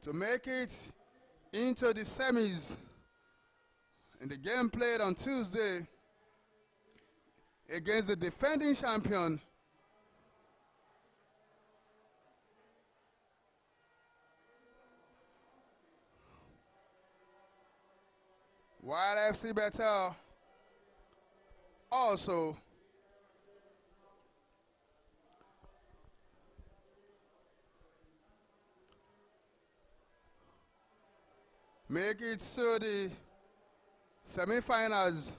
to make it into the semis in the game played on Tuesday against the defending champion while FC Bethel also make it to the semi-finals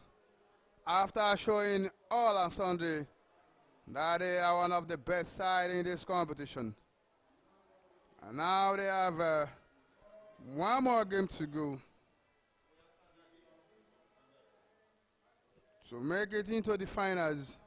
after showing all on Sunday that they are one of the best sides in this competition. And now they have one more game to go to make it into the finals.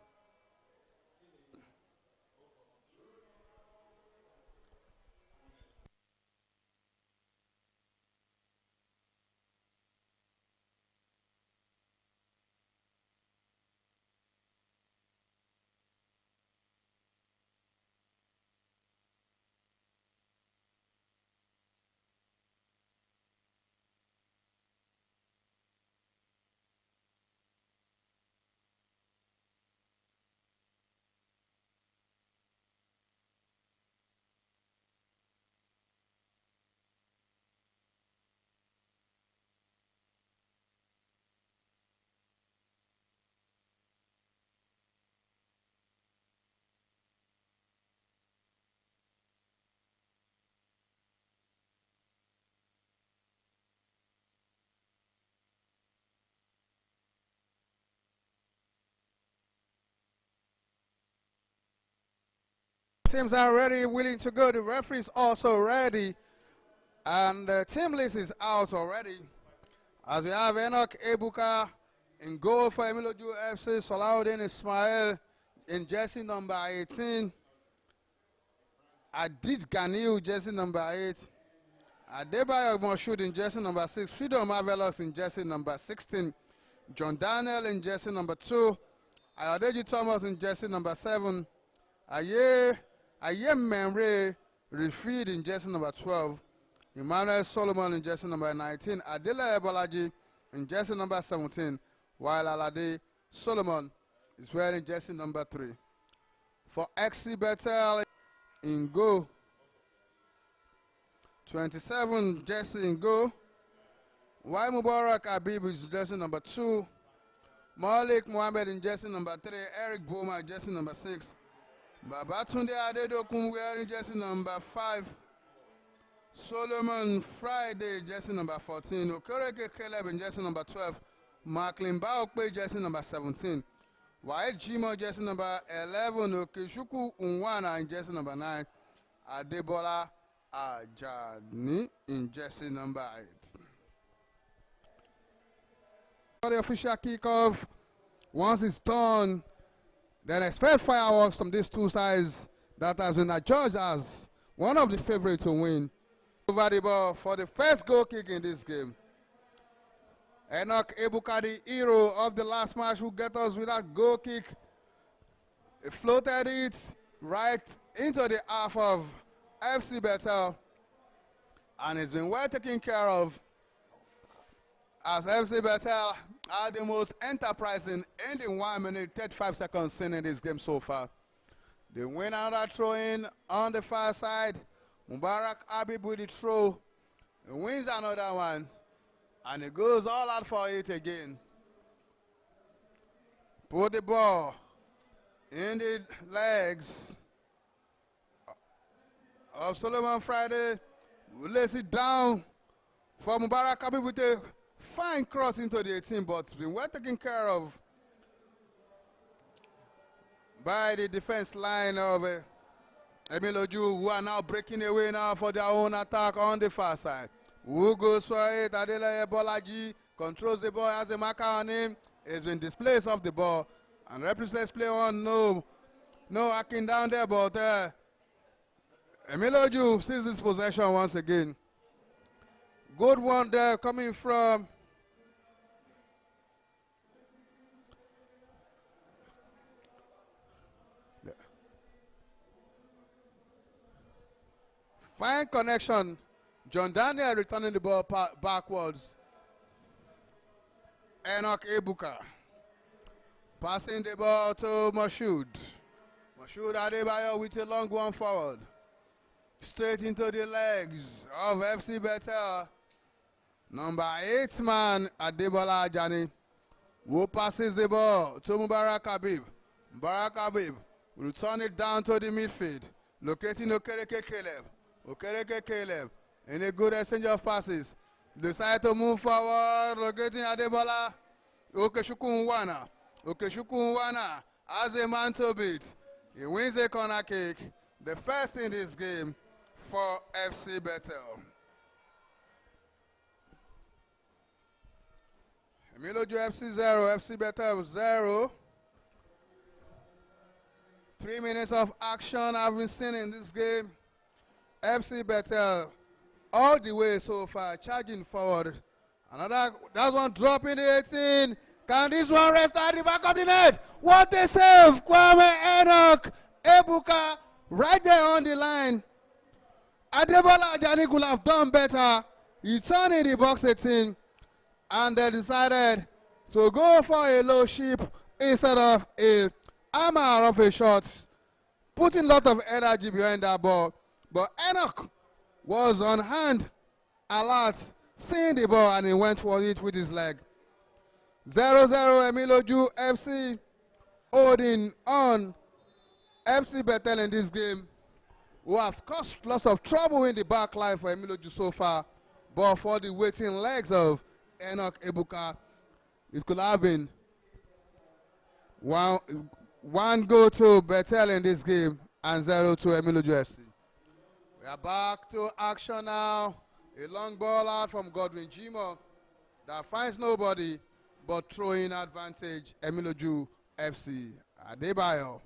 Teams are ready, willing to go. The referees also ready. And the team list is out already. As we have Enoch Ebuka in goal for Emiloju FC, Salahuddin Ismail in jersey number 18. Adid Ganiu, jersey number 8. Adebayo Moshood in jersey number 6. Freedom Marvelous in jersey number 16. John Daniel in jersey number 2. Ayodeji Thomas in jersey number 7. Ayem Memre Refeed in jersey number 12. Emmanuel Solomon in jersey number 19. Adela Ebolaji in jersey number 17. While Alade Solomon is wearing jersey number 3. For XC Bethel in goal, 27 jersey in goal. Y Mubarak Habib is jersey number 2. Malik Mohammed in jersey number 3. Eric Boma jersey number 6. Babatunde Adedokun wearing jersey number 5. Solomon Friday jersey number 14. Okereke Caleb in jersey number 12. Marklin Baokpe jersey number 17. Wyatt Jimo jersey number 11. Okeshuku Unwana in jersey number 9. Adebola Ajani in jersey number 8. For the official kickoff, once it's done, then expect fireworks from these two sides that has been adjudged as one of the favorites to win. Over the ball for the first goal kick in this game. Enoch Ebuka, the hero of the last match, who get us with that goal kick. He floated it right into the half of FC Bethel, and it's been well taken care of as FC Bethel are the most enterprising in the 1 minute 35 seconds seen in this game so far. They win another throw in on the far side. Mubarak Habib with the throw. He wins another one. And he goes all out for it again. Put the ball in the legs of Solomon Friday. Lays it down for Mubarak Habib with a fine cross into the 18, but it's been well taken care of by the defense line of Emiloju, who are now breaking away now for their own attack on the far side. Who goes for it? Adelaye Bolaji controls the ball, has a marker on him. He's been displaced off the ball. And replaces play on, no hacking down there, but Emiloju sees this possession once again. Good one there coming from fine connection John Daniel returning the ball backwards. Enoch Ebuka passing the ball to Mashoud. Mashoud Adebayo with a long one forward. Straight into the legs of FC Bethel. Number 8 man, Adebola Ajani, who passes the ball to Mubarak Habib. Mubarak Habib will return it down to the midfield, locating Okereke Caleb. Okereke Caleb in a good exchange of passes. Decide to move forward, locating Adebola. Okechukwu Nwana. Okechukwu Nwana has a man to beat. He wins a corner kick, the first in this game for FC Bethel. Emiloju FC 0, FC Bethel 0. 3 minutes of action have been seen in this game. FC Bethel all the way so far, charging forward. That one dropping the 18. Can this one rest at the back of the net? What a save! Kwame Enoch Ebuka right there on the line. Adebola Ajani could have done better. He turned in the box 18 and they decided to go for a low sheep instead of a hammer of a shot, putting a lot of energy behind that ball. But Enoch was on hand, alert, seeing the ball, and he went for it with his leg. 0-0 Emiloju FC holding on FC Bethel in this game, who have caused lots of trouble in the back line for Emiloju so far. But for the waiting legs of Enoch Ebuka, it could have been one goal to Bethel in this game and 0 to Emiloju FC. We are back to action now. A long ball out from Godwin Jimo that finds nobody but throwing advantage Emiloju FC. Adebayo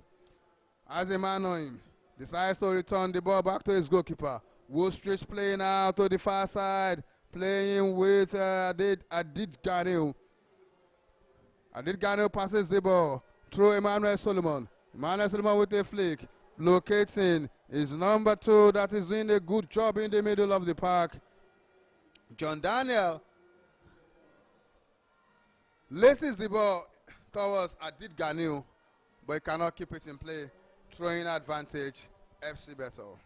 has a man on him. Decides to return the ball back to his goalkeeper. Woolstridge playing out to the far side. Playing with Adid Ganil. Adid Ganil passes the ball through Emmanuel Solomon. Emmanuel Solomon with a flick. Locating is number 2 that is doing a good job in the middle of the park. John Daniel laces the ball towards Adid Ganil, but he cannot keep it in play. Throwing advantage, FC Bethel.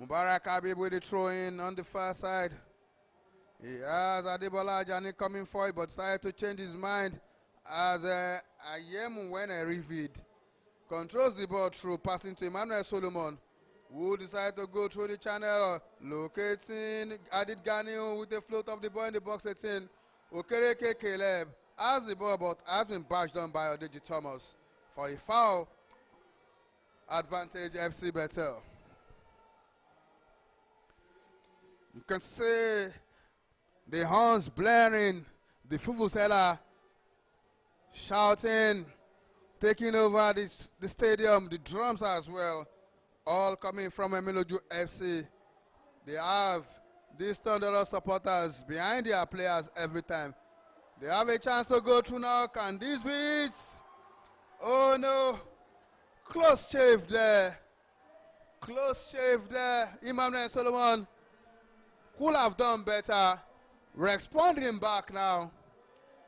Mubarak Habib with the throw-in on the far side. He has Adebola Ajani coming forward, but decided to change his mind as Ayem when a reviewed. Controls the ball through, passing to Emmanuel Solomon, who decided to go through the channel, locating Adid Ganil with the float of the ball in the box 18. Okereke Caleb has the ball, but has been bashed on by Odeji Thomas for a foul. Advantage FC Bethel. You can see the horns blaring, the Fufusela shouting, taking over the stadium, the drums as well, all coming from Emiloju FC. They have these thunderous supporters behind their players every time. They have a chance to go through now. Can this be it? Oh no, close shave there. Close shave there. Emmanuel Solomon could have done better. Responding back now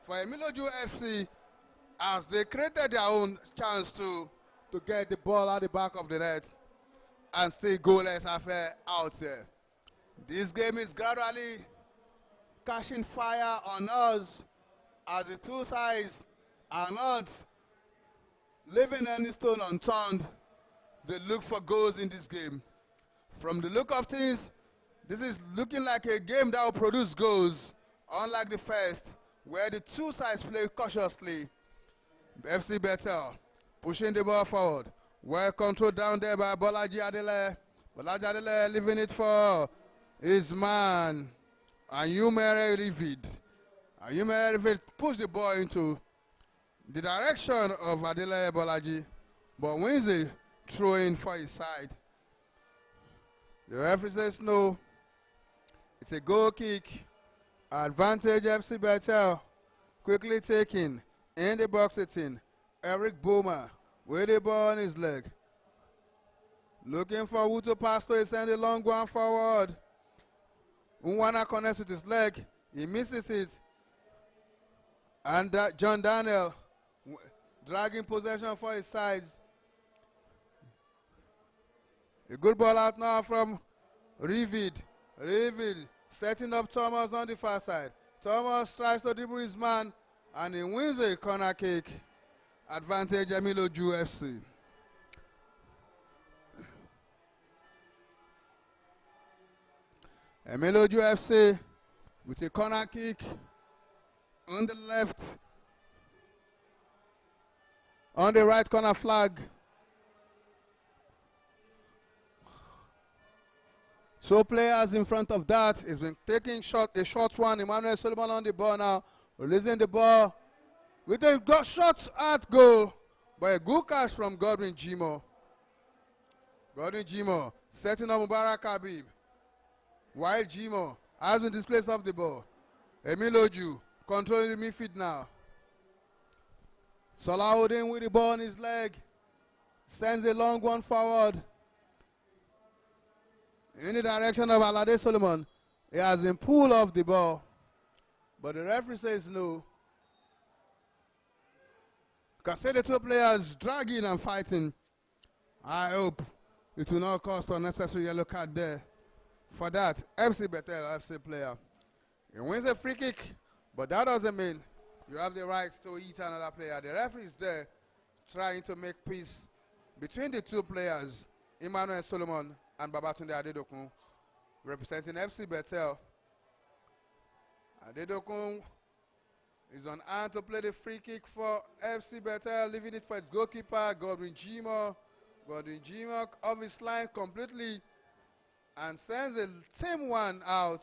for Emiloju FC as they created their own chance to get the ball at the back of the net and still goalless affair out here. This game is gradually catching fire on us as the two sides are not leaving any stone unturned. They look for goals in this game. From the look of things, this is looking like a game that will produce goals, unlike the first, where the two sides play cautiously. FC Bethel pushing the ball forward. Well controlled down there by Bolaji Adele. Bolaji Adele leaving it for his man, Ayumere Rivid. Ayumere Rivid pushed the ball into the direction of Adele Bolaji, but wins the throw-in for his side. The referee says no. It's a goal kick. Advantage FC Bethel. Quickly taken in the box 18. Eric Boomer with the ball on his leg. Looking for who to pass to. He sends a long one forward. Unwana connects with his leg. He misses it. And John Daniel dragging possession for his sides. A good ball out now from Rivid. Rivid setting up Thomas on the far side. Thomas tries to dribble his man and he wins a corner kick. Advantage Emiloju FC. Emiloju FC with a corner kick on the left. On the right corner flag. So players in front of that. He's been taking a short one. Emmanuel Solomon on the ball now. Releasing the ball. With a shot at goal. But a good catch from Godwin Jimo. Godwin Jimo setting up Mubarak Habib. While Jimo has been displaced off the ball. Emiloju controlling the midfield now. Salahuddin with the ball on his leg. Sends a long one forward. In the direction of Alade Solomon. He has been pulled off the ball. But the referee says no. You can see the two players dragging and fighting. I hope it will not cost unnecessary yellow card there. For that, FC Bethel, FC player. He wins a free kick, but that doesn't mean you have the right to eat another player. The referee is there trying to make peace between the two players, Emmanuel Solomon and Babatunde Adedokun, representing FC Bethel. Adedokun is on hand to play the free kick for FC Bethel, leaving it for its goalkeeper, Godwin Jimo. Godwin Jimo off his line completely and sends a same one out,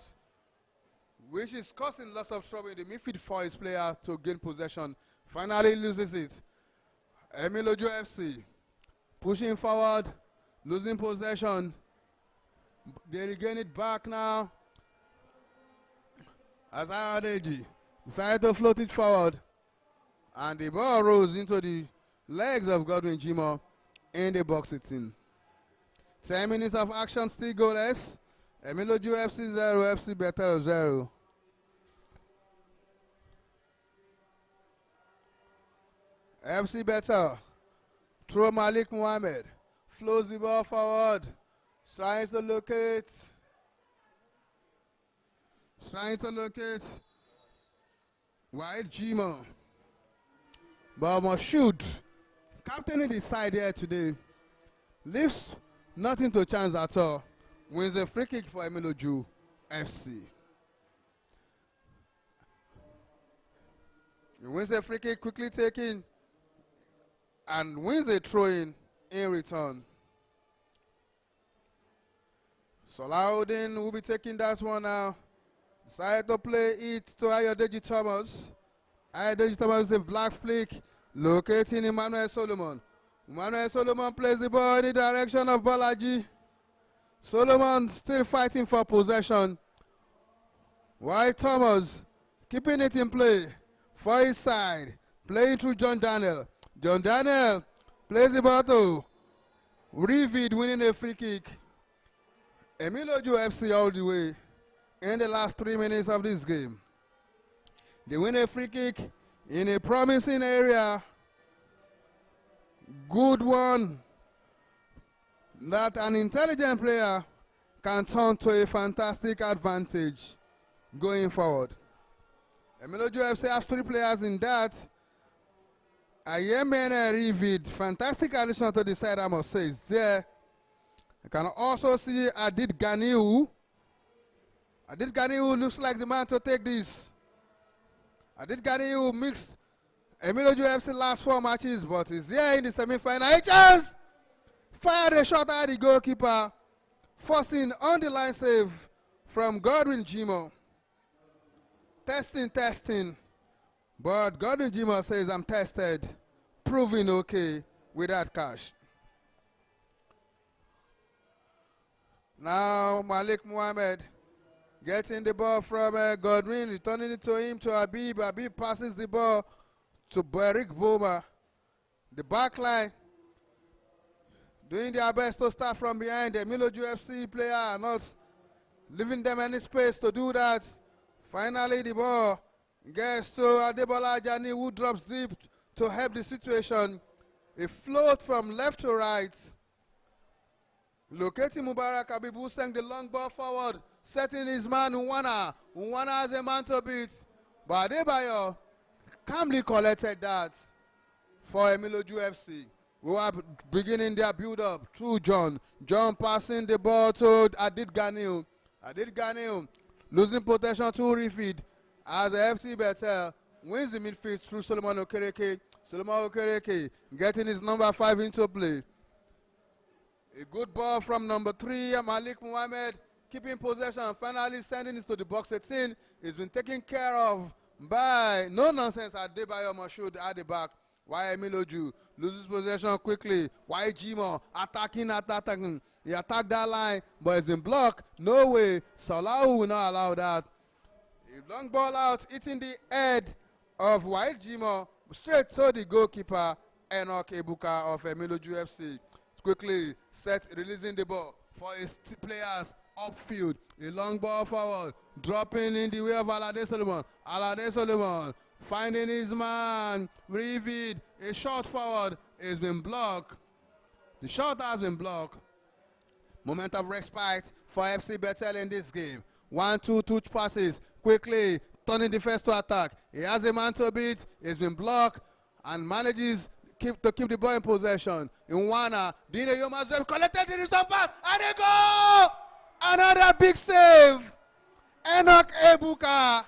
which is causing lots of trouble in the midfield for his player to gain possession. Finally loses it. Emiloju FC pushing forward, losing possession. They regain it back now. As Adeji decided to float it forward. And the ball rolls into the legs of Godwin Jimo in the box 18. 10 minutes of action, still goalless. Emiloju FC 0, FC Bethel 0. FC Bethel through Malik Mohammed. Flows the ball forward. Trying to locate. White Jimo. But must shoot. Captaining the side here today. Leaves nothing to chance at all. Wins a free kick for Emiloju FC. He wins a free kick, quickly taken, and wins a throw-in in return. Salahuddin will be taking that one now. Decided to play it to Ayodeji Thomas. Ayodeji Thomas with a black flick, locating Emmanuel Solomon. Emmanuel Solomon plays the ball in the direction of Balaji. Solomon still fighting for possession. While Thomas keeping it in play for his side. Playing through John Daniel. John Daniel plays the ball to Rivid, winning a free kick. Emiloju FC all the way in the last 3 minutes of this game. They win a free kick in a promising area. Good one that an intelligent player can turn to a fantastic advantage going forward. Emiloju FC has 3 players in that. Ayemene Rivid, fantastic addition to the side, I must say, is there. You can also see Adid Ganiu. Adid Ganiu looks like the man to take this. Adid Ganiu mixed Emiloju FC last 4 matches, but is here in the semi-final. A chance! Fired a shot at the goalkeeper, forcing on the line save from Godwin Jimo. Testing. But Godwin Jimo says, I'm tested, proving okay with that cash. Now Malik Mohammed getting the ball from Godwin, returning it to him, to Habib. Habib passes the ball to Beric Boma. The back line doing their best to start from behind. The Emiloju FC player not leaving them any space to do that. Finally, the ball gets to Adebola Ajani, who drops deep to help the situation. A float from left to right. Locating Mubarak Habib, who sent the long ball forward, setting his man Unwana. Unwana has a man to beat. But Adebayo calmly collected that for Emiloju FC. We are beginning their build-up through John. John passing the ball to Adid Ganiu. Adid Ganiu losing possession to refeed as the FC Bethel wins the midfield through Solomon Okereke. Solomon Okereke getting his number 5 into play. A good ball from number 3, Malik Mohamed, keeping possession, finally sending it to the box 18. It's been taken care of by no nonsense Adebayo Moshood at the back. Why Emiloju loses possession quickly. Why Jimo attacking. He attacked that line, but it's been blocked. No way. Salahu will not allow that. A long ball out, hitting the head of White Jimo, straight to the goalkeeper, Enoch Ebuka of Emiloju FC. Quickly releasing the ball for his players upfield. A long ball forward, dropping in the way of Alade Solomon. Alade Solomon finding his man, Revid. A shot forward has been blocked. The shot has been blocked. Moment of respite for FC Bethel in this game. 1-2 touch passes. Quickly turning defense to attack. He has a man to beat. It's been blocked and manages to keep the ball in possession. Unwana, Dine Yomazev collected the return pass, and they go! Another big save. Enoch Ebuka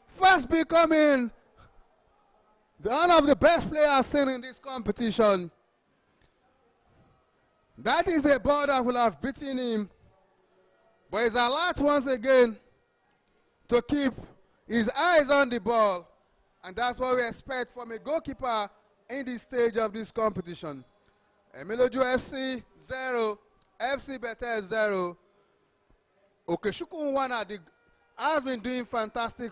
fast becoming one of the best players seen in this competition. That is a ball that will have beaten him, but it's a lot once again to keep his eyes on the ball. And that's what we expect from a goalkeeper in this stage of this competition. Emiloju FC 0, FC Bethel 0. Okechukwu Unwana has been doing fantastic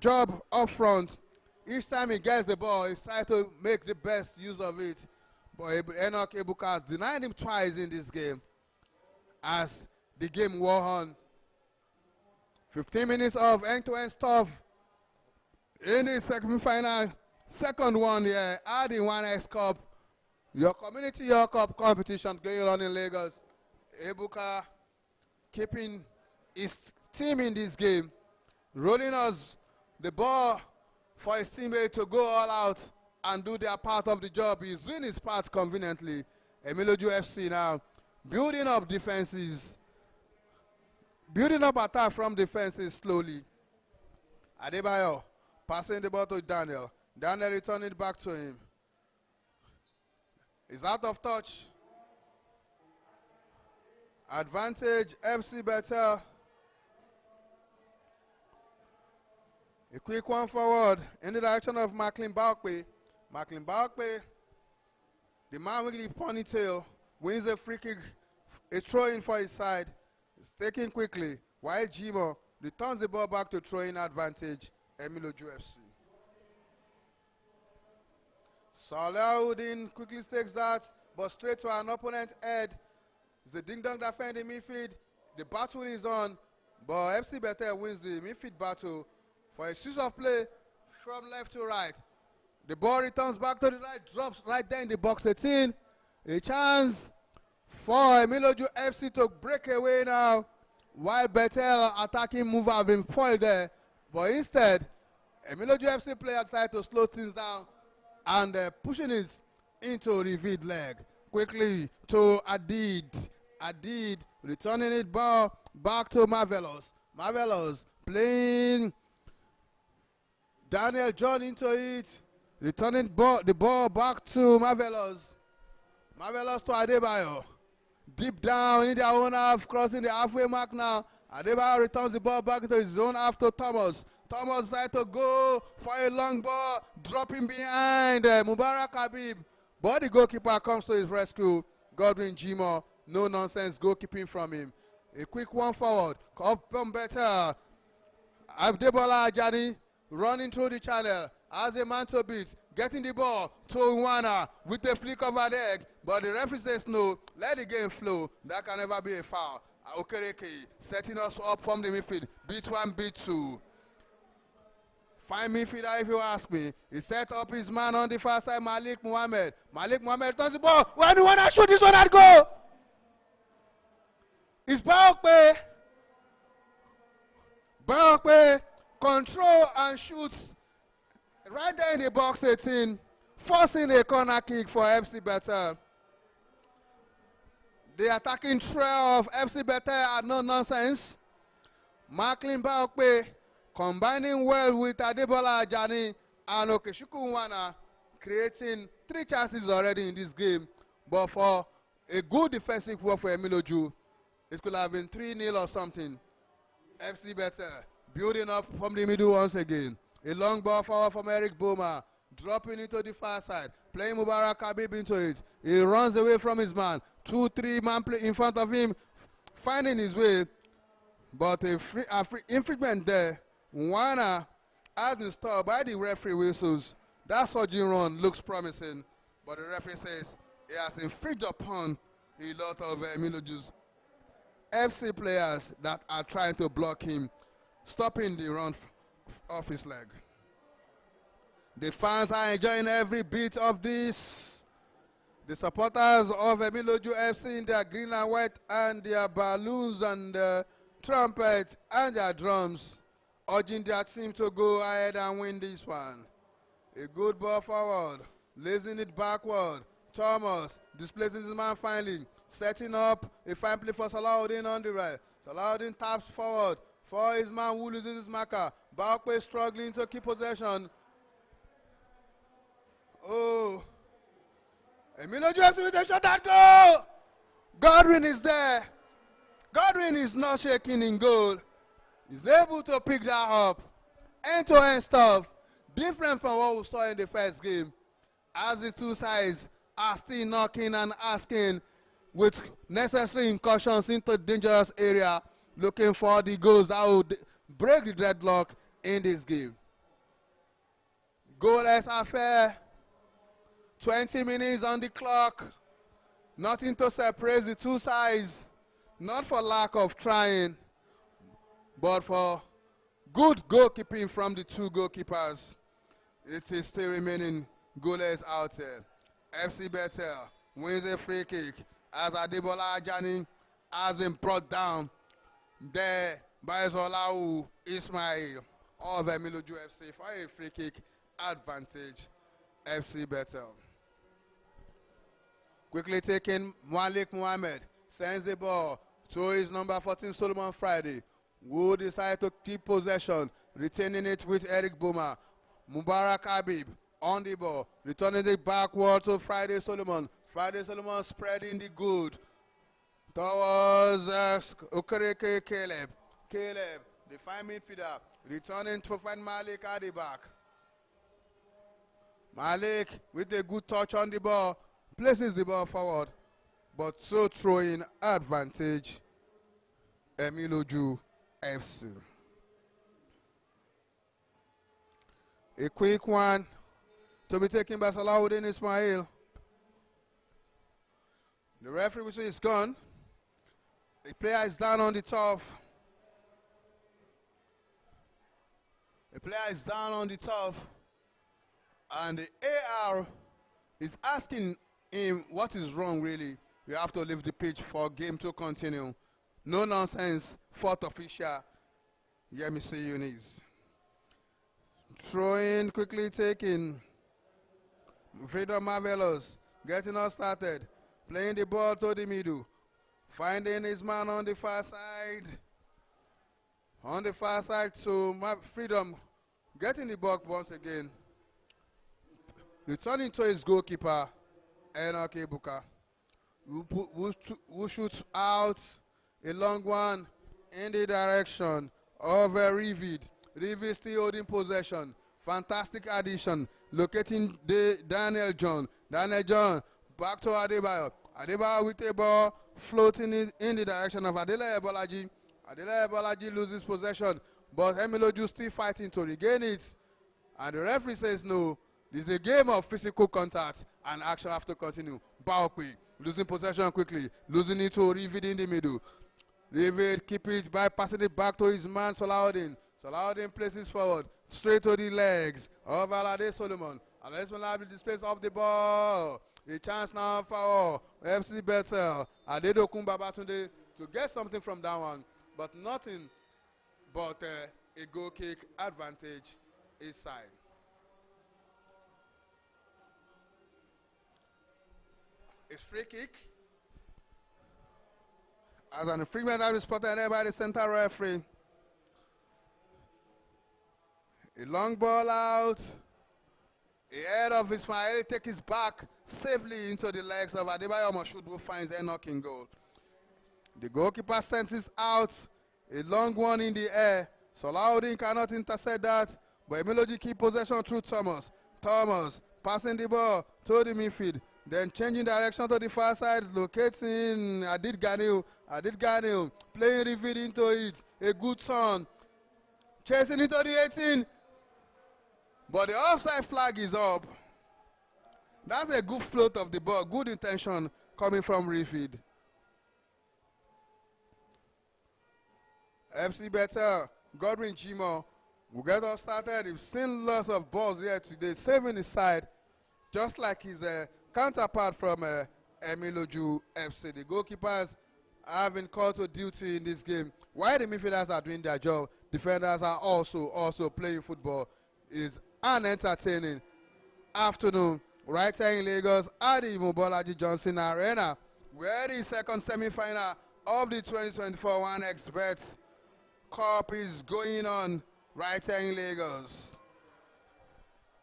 job up front. Each time he gets the ball, he's trying to make the best use of it. But Enoch Ebuka has denied him twice in this game as the game wore on. 15 minutes of end-to-end stuff in the semi-final, second one here at the 1X Cup, your Community York Cup competition going on in Lagos. Ebuka keeping his team in this game, rolling us the ball for his teammate to go all out and do their part of the job. He's doing his part conveniently. Emiloju FC now building up defenses, building up attack from defenses slowly. Adebayo passing the ball to Daniel. Daniel returning it back to him. He's out of touch. Advantage FC Bethel. A quick one forward in the direction of Macklin Balkwe. Macklin Balkwe, the man with the ponytail, wins a free kick, a throw-in for his side. It's taken quickly, while Jimo returns the ball back to throw-in advantage. Emiloju FC. Salahuddin quickly takes that, but straight to an opponent head. It's a ding-dong defender in midfield. The battle is on, but FC Bethel wins the midfield battle for a switch of play from left to right. The ball returns back to the right, drops right there in the box 18. A chance for Emiloju FC to break away now, while Bethel attacking move have been foiled there. But instead, Emiloju FC player decided to slow things down and pushing it into Revid leg. Quickly to Adid. Adid returning it ball back to Marvelous. Marvelous playing Daniel John into it. Returning the ball back to Marvelous. Marvelous to Adebayo. Deep down in their own half, crossing the halfway mark now. Adebayo returns the ball back into his own half to Thomas. Thomas decided to go for a long ball, dropping behind Mubarak Habib. But the goalkeeper comes to his rescue. Godwin Jimo, no nonsense goalkeeping from him. A quick one forward, up from better. Abdebola Ajani running through the channel. As a man to beat, getting the ball to Nwana with a flick of a leg, but the referee says no, let the game flow. That can never be a foul. Okereke setting us up from the midfield, B1, B2. Fine midfielder, if you ask me. He set up his man on the far side, Malik Mohammed. Malik Mohammed turns the ball. When you want to shoot this one at goal, it's Baokpe. Baokpe control and shoots right there in the box 18, forcing a corner kick for FC Bethel. The attacking trio of FC Bethel are no nonsense. Marklin Baokpe combining well with Adebola Ajani and Okechukwu Nwana, creating 3 chances already in this game. But for a good defensive work for Emiloju, it could have been 3-0 or something. FC Bethel building up from the middle once again. A long ball forward from Eric Boma, dropping into the far side, playing Mubarak Habib into it. He runs away from his man. 2-3 man play in front of him, finding his way. But a free infringement there. Nwana has been stopped by the referee whistles. That surging run looks promising, but the referee says he has infringed upon a lot of Emiloju's FC players that are trying to block him, stopping the run off his leg. The fans are enjoying every bit of this. The supporters of Emiloju FC in their green and white and their balloons and trumpets and their drums, urging their team to go ahead and win this one. A good ball forward, lazing it backward. Thomas displaces his man finally, setting up a fine play for Salahuddin on the right. Salahuddin taps forward for his man who loses his marker. Baokpe struggling to keep possession. Oh, Emiloju FC with a shot at goal. Godwin is there. Godwin is not shaking in goal. He's able to pick that up. End-to-end stuff, different from what we saw in the first game, as the two sides are still knocking and asking with necessary incursions into dangerous area, looking for the goals that will break the deadlock in this game. Goalless affair, 20 minutes on the clock, nothing to separate the two sides, not for lack of trying, but for good goalkeeping from the two goalkeepers. It is still remaining goalless out there. FC Bethel wins a free kick as Adebola Ajani has been brought down there by Zolau Ismail of Emiloju FC for a free kick advantage. FC Bethel. Quickly taking Malik Mohammed, sends the ball to his number 14 Solomon Friday, who decided to keep possession, retaining it with Eric Boma. Mubarak Habib on the ball, returning it backward to Friday Solomon. Friday Solomon spreading the good towards Okereke Caleb. Caleb, the fine midfielder, returning to find Malik at the back. Malik with a good touch on the ball, places the ball forward, but so throwing advantage Emiloju FC. A quick one to be taken by Salahuddin Ismail. The referee whistle is gone. The player is down on the turf. The player is down on the turf. And the AR is asking him what is wrong really. We have to leave the pitch for game to continue. No nonsense, fourth official, Yemisi Yunis. Throwing, quickly taking. Freedom Marvelous, getting us started. Playing the ball to the middle. Finding his man on the far side. On the far side to Freedom, getting the ball once again. Returning to his goalkeeper, N100k Buka, who shoots out a long one in the direction of Rivid. Rivid still holding possession. Fantastic addition. Locating Daniel John. Daniel John back to Adebayo. Adebayo with a ball floating in the direction of Adele Ebolaji. Adele Ebolaji loses possession, but Emiloju still fighting to regain it. And the referee says no. This is a game of physical contact and action have to continue. Baokwe losing possession quickly, losing it to Rivid in the middle. Rivid keep it by passing it back to his man Salahuddin. Salahuddin places forward, straight to the legs of Alade Solomon. Alade Solomon displays off the ball. A chance now for FC Bethel. Adedokun Babatunde to get something from that one, but nothing but a goal kick advantage his side. It's free kick. As an infringement that is spotted there by the center referee. A long ball out. A head of Ismail take his back safely into the legs of Adebayo Moshood, who finds a knocking goal. The goalkeeper senses out a long one in the air. Salahuddin cannot intercept that, but Emiloju keep possession through Thomas. Thomas passing the ball to the midfield, then changing direction to the far side, locating Adid Ganil. Adid Ganil playing Rivid into it. A good turn. Chasing into the 18. But the offside flag is up. That's a good float of the ball. Good intention coming from Rivid. FC Bethel, Godwin Jimo will get us started. We've seen lots of balls here today, saving his side, just like his counterpart from Emiloju FC. The goalkeepers have been called to duty in this game. While the midfielders are doing their job, defenders are also playing football. It's an entertaining afternoon right here in Lagos at the Mobolaji Johnson Arena, where the second semi-final of the 2024 1xBet Cup is going on right here in Lagos.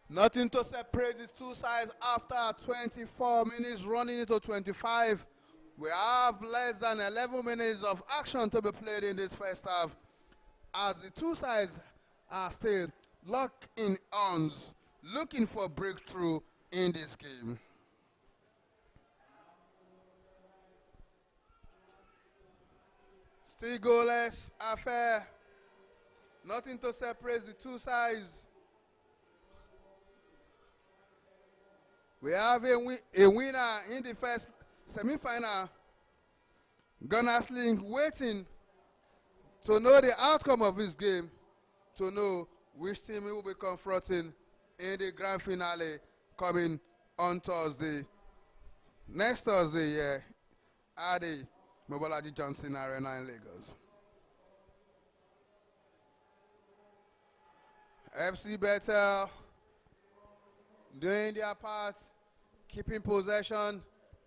Nothing to separate these two sides after 24 minutes running into 25. We have less than 11 minutes of action to be played in this first half, as the two sides are still locked in arms, looking for breakthrough in this game. Still goalless affair. Nothing to separate the two sides. We have a winner in the first semi-final. Gunners Link waiting to know the outcome of this game, to know which team he will be confronting in the grand finale coming on Thursday. Next Thursday, yeah, at the Mobolaji Johnson Arena in Lagos. FC Bethel doing their part, keeping possession.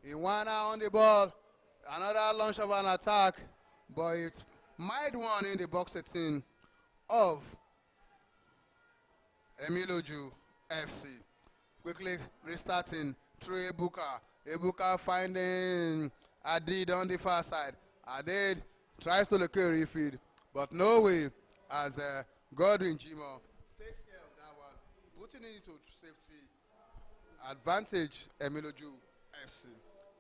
Iwana on the ball, another launch of an attack, but it might one in the box 18 of Emiloju FC. Quickly restarting through Ebuka. Ebuka finding Adid on the far side. Adid tries to locate Rivid, but no way, as Godwin Jimo takes care of that one, putting it into safety. Advantage Emiloju FC.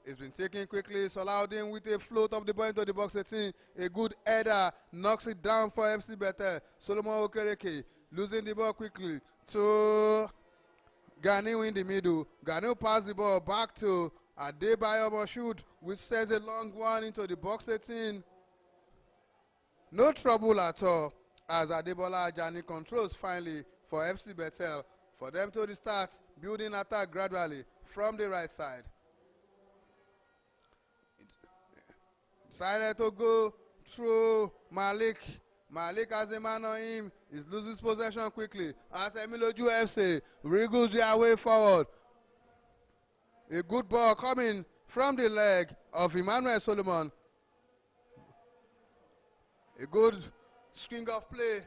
It's been taken quickly. Salahuddin with a float of the ball into the box 18. A good header knocks it down for FC Bethel. Solomon Okereke losing the ball quickly to Ganil in the middle. Ganil pass the ball back to Adebayo Moshood, which sends a long one into the box 18. No trouble at all, as Adebola Ajani controls finally for FC Bethel, for them to restart building attack gradually from the right side. Decided to go through Malik. Malik has a man on him. He's losing possession quickly. As Emiloju FC wriggles their way forward. A good ball coming from the leg of Emmanuel Solomon. A good swing of play,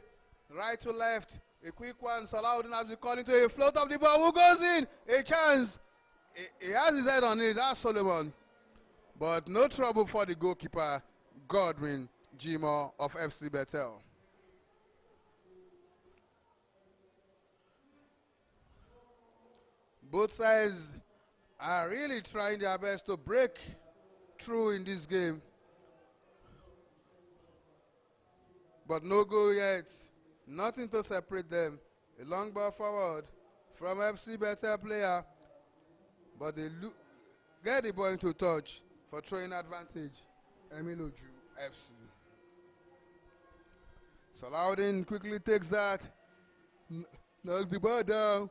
right to left. A quick one. Salahuddin has been calling to a float of the ball. Who goes in? A chance. He has his head on it. That's Solomon. But no trouble for the goalkeeper, Godwin Jimo of FC Bethel. Both sides are really trying their best to break through in this game. But no goal yet. Nothing to separate them. A long ball forward from FC Bethel player, but they get the ball into touch for throwing advantage. Emiloju FC. Salaudin quickly takes that, knocks the ball down,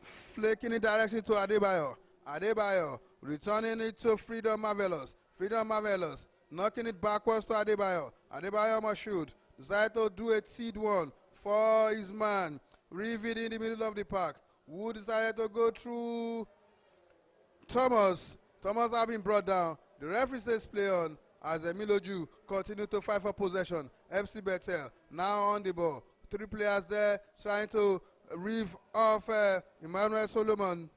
flicking it directly to Adebayo. Adebayo returning it to Freedom Marvelous. Freedom Marvelous knocking it backwards to Adebayo. Adebayo must shoot. Decide to do a seed one for his man. Reeve in the middle of the park. Who decided to go through Thomas. Thomas have been brought down. The referee says play on as Emiloju continue to fight for possession. FC Bethel now on the ball. 3 players there trying to reeve off Emmanuel Solomon.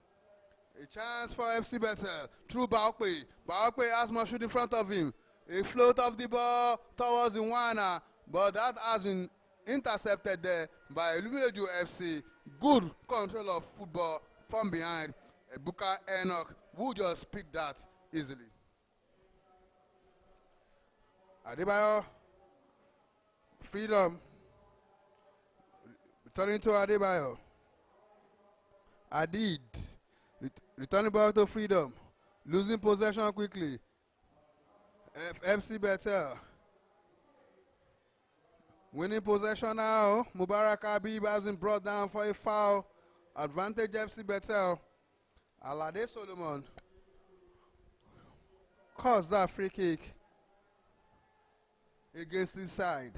A chance for FC Bethel through Baokwe. Baokwe has more shoot in front of him. A float of the ball towards Iwana, but that has been intercepted there by Emiloju FC. Good control of football from behind. Ebuka Enoch who just picked that easily. Adebayo, Freedom, returning to Adebayo. Adid, returning back to Freedom, losing possession quickly. FC Bethel, winning possession now. Mubarak Habib has been brought down for a foul. Advantage FC Bethel. Alade Solomon caused that free kick against this side.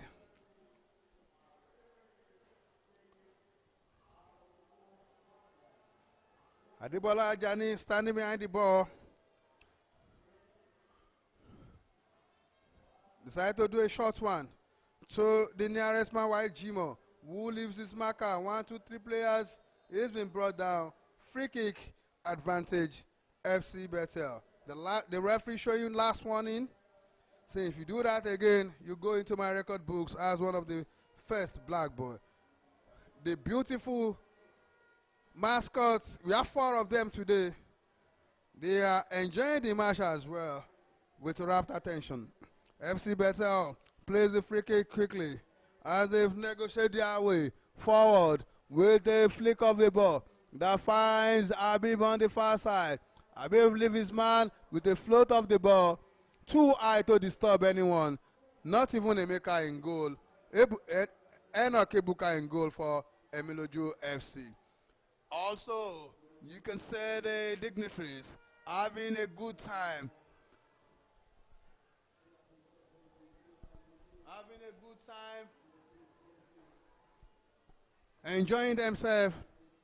Adebola Ajani standing behind the ball. Decided to do a short one to the nearest man, while Jimo, who leaves his marker. 1, 2, 3 players. He's been brought down. Free kick advantage FC Bethel. The referee showing you last warning. Saying if you do that again, you go into my record books as one of the first black boy. The beautiful mascots, we have 4 of them today. They are enjoying the match as well with rapt attention. FC Bethel plays the free kick quickly as they've negotiated their way forward with a flick of the ball that finds Habib on the far side. Habib leaves his man with a float of the ball. Too high to disturb anyone. Not even Emeka in goal. Enoch Ebuka in goal for Emiloju FC. Also, you can say the dignitaries having a good time. Having a good time. Enjoying themselves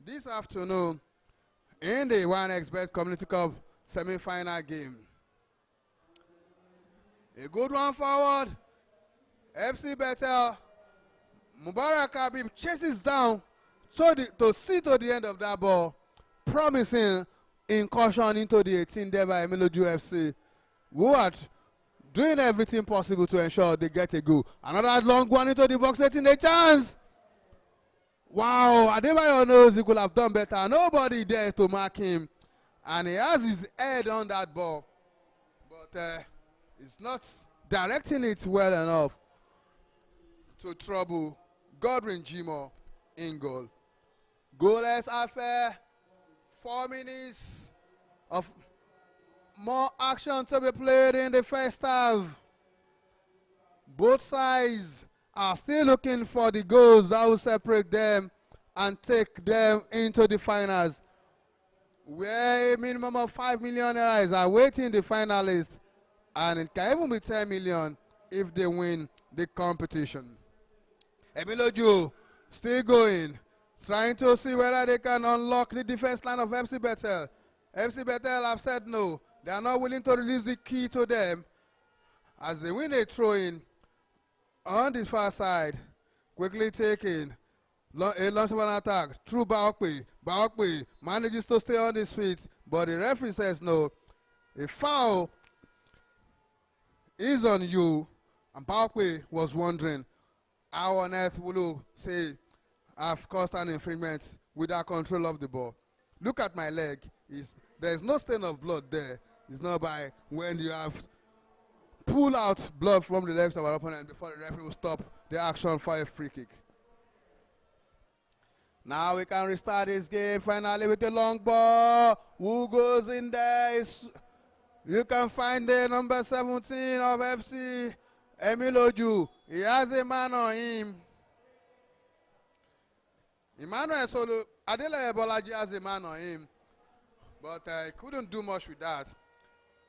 this afternoon in the 1xBet Community Cup semi-final game. A good one forward. FC Bethel. Mubarak Habib chases down to see to the end of that ball, promising incursion into the 18 there by Emiloju FC, who are doing everything possible to ensure they get a goal. Another long one into the box, setting a chance. Wow, Adebayo knows he could have done better. Nobody dares to mark him, and he has his head on that ball, but he's not directing it well enough to trouble Godwin Jimo in goal. Goalless affair. 4 minutes of more action to be played in the first half. Both sides are still looking for the goals that will separate them and take them into the finals, where a minimum of 5 million naira is awaiting the finalists, and it can even be 10 million if they win the competition. Emiloju still going, trying to see whether they can unlock the defense line of FC Bethel. FC Bethel have said no. They are not willing to release the key to them as they win a throw-in on the far side. Quickly taken. A launch of an attack through Baokwe. Baokwe manages to stay on his feet, but the referee says no. A foul is on you, and Baokwe was wondering how on earth will you say I've caused an infringement without control of the ball. Look at my leg. There's no stain of blood there. It's not by when you have pulled out blood from the legs of our opponent before the referee will stop the action for a free kick. Now we can restart this game finally with a long ball. Who goes in there? You can find the number 17 of FC, Emiloju. He has a man on him. Emmanuel Solo, Adela Bolaji has a man on him. But he couldn't do much with that.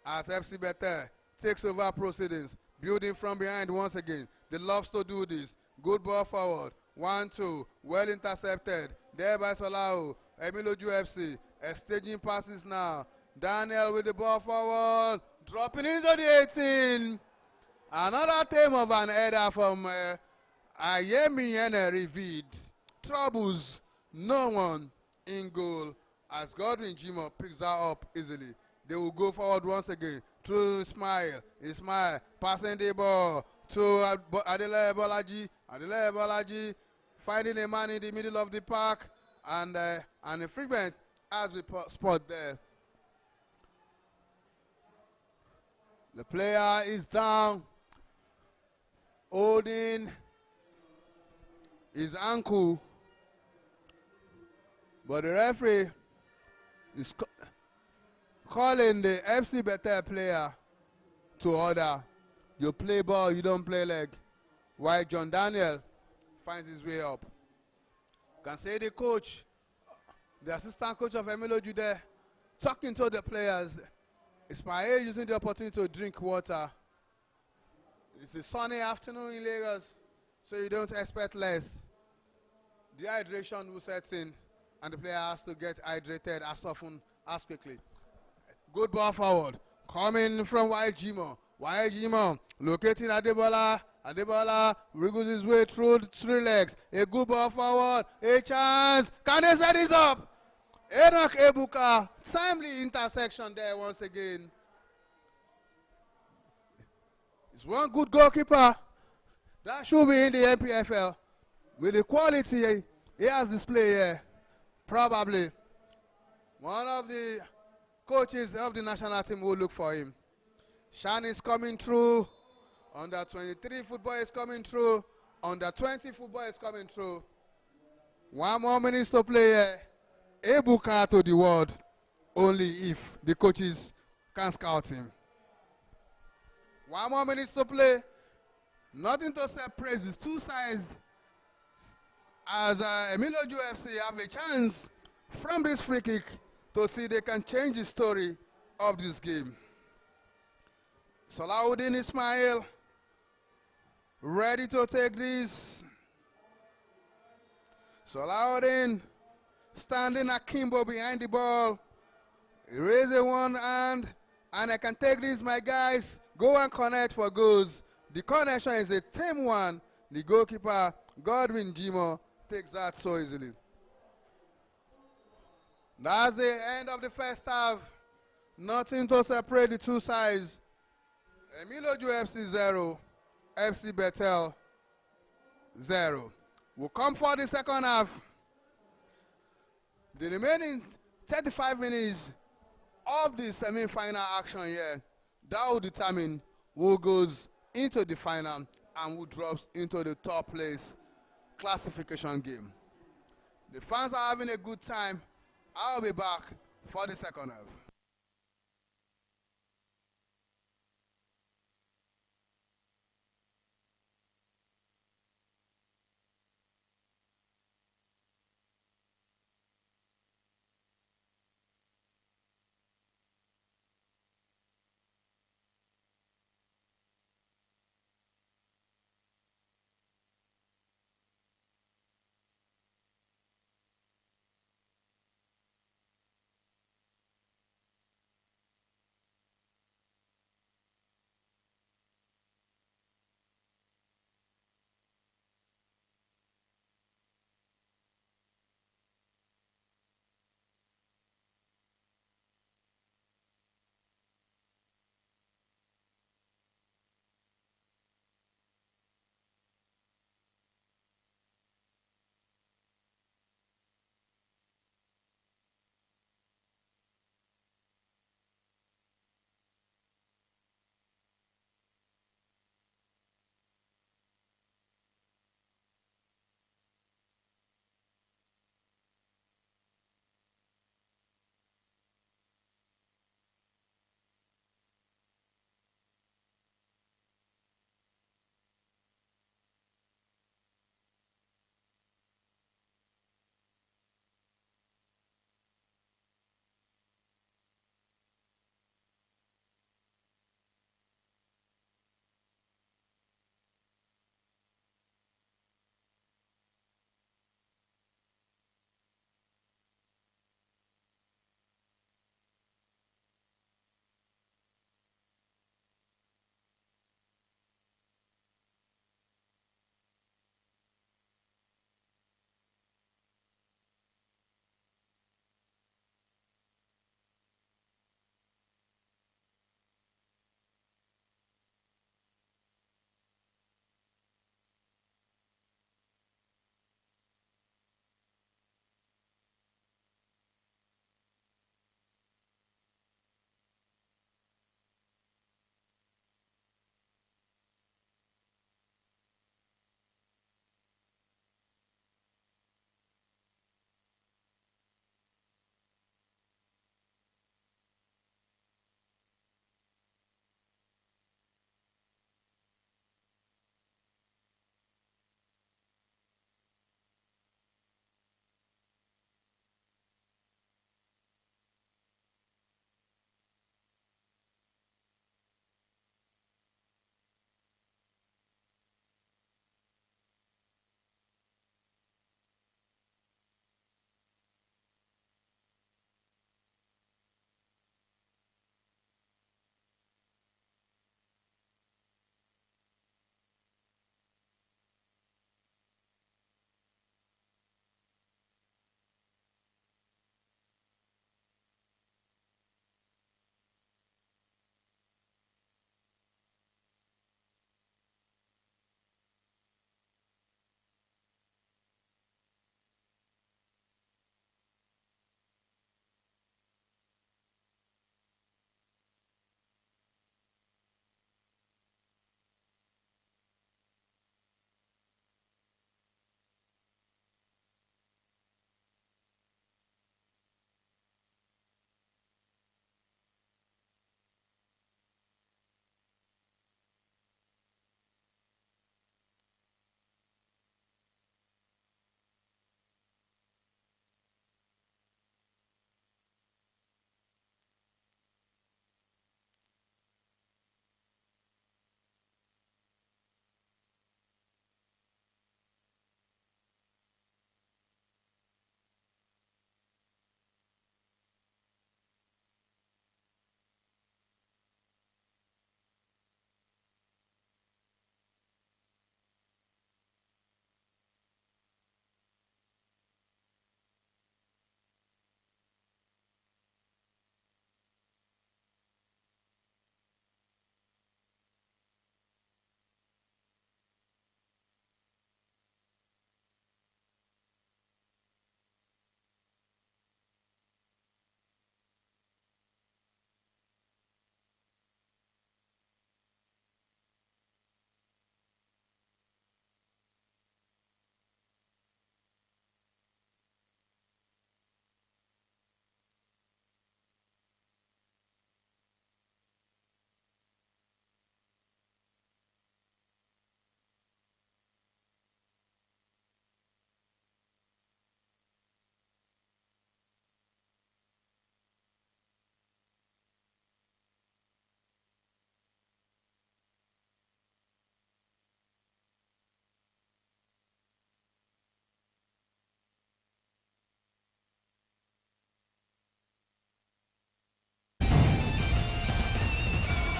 As FC Bethel takes over proceedings, building from behind once again. They loves to do this. Good ball forward. 1-2. Well intercepted. There by Solao. Emiloju FC. Exchanging passes now. Daniel with the ball forward. Dropping into the 18. Another time of an header from Ayemi Revid. Troubles. No one in goal. As Godwin Jimo picks that up easily. They will go forward once again. Through Ismail. Ismail passing the ball to Adela Bolaji. Adela Bolaji finding a man in the middle of the park. And a frequent as we spot there. The player is down. Holding his ankle. But the referee is calling the FC Bethel player to order. You play ball, you don't play leg. While John Daniel finds his way up. You can say the coach, the assistant coach of Emiloju there, talking to the players. Ismail using the opportunity to drink water. It's a sunny afternoon in Lagos, so you don't expect less. Dehydration will set in, and the player has to get hydrated as often as quickly. Good ball forward. Coming from Wild Jimo. Wild Jimo locating Adebola. Adebola wriggles his way through 3 legs. A good ball forward. A chance. Can they set this up? Enoch Ebuka. Timely intersection there once again. It's one good goalkeeper. That should be in the NPFL. With the quality he has displayed here. Probably one of the coaches of the national team will look for him. Shan is coming through. Under 23 football is coming through. Under 20 football is coming through. 1 more minute to play here. Ebuka to the world. Only if the coaches can scout him. 1 more minute to play. Nothing to separate these two sides. As Emiloju FC have a chance from this free kick to see they can change the story of this game. Salahuddin Ismail ready to take this. Salahuddin standing akimbo behind the ball. He raises one hand and I can take this, my guys. Go and connect for goals. The connection is a team one. The goalkeeper, Godwin Jimo, takes that so easily. That's the end of the first half. Nothing to separate the two sides. Emiloju FC 0, FC Bethel 0. We'll come for the second half. The remaining 35 minutes of the semi-final action here, that will determine who goes into the final and who drops into the top place classification game. The fans are having a good time. I'll be back for the second half.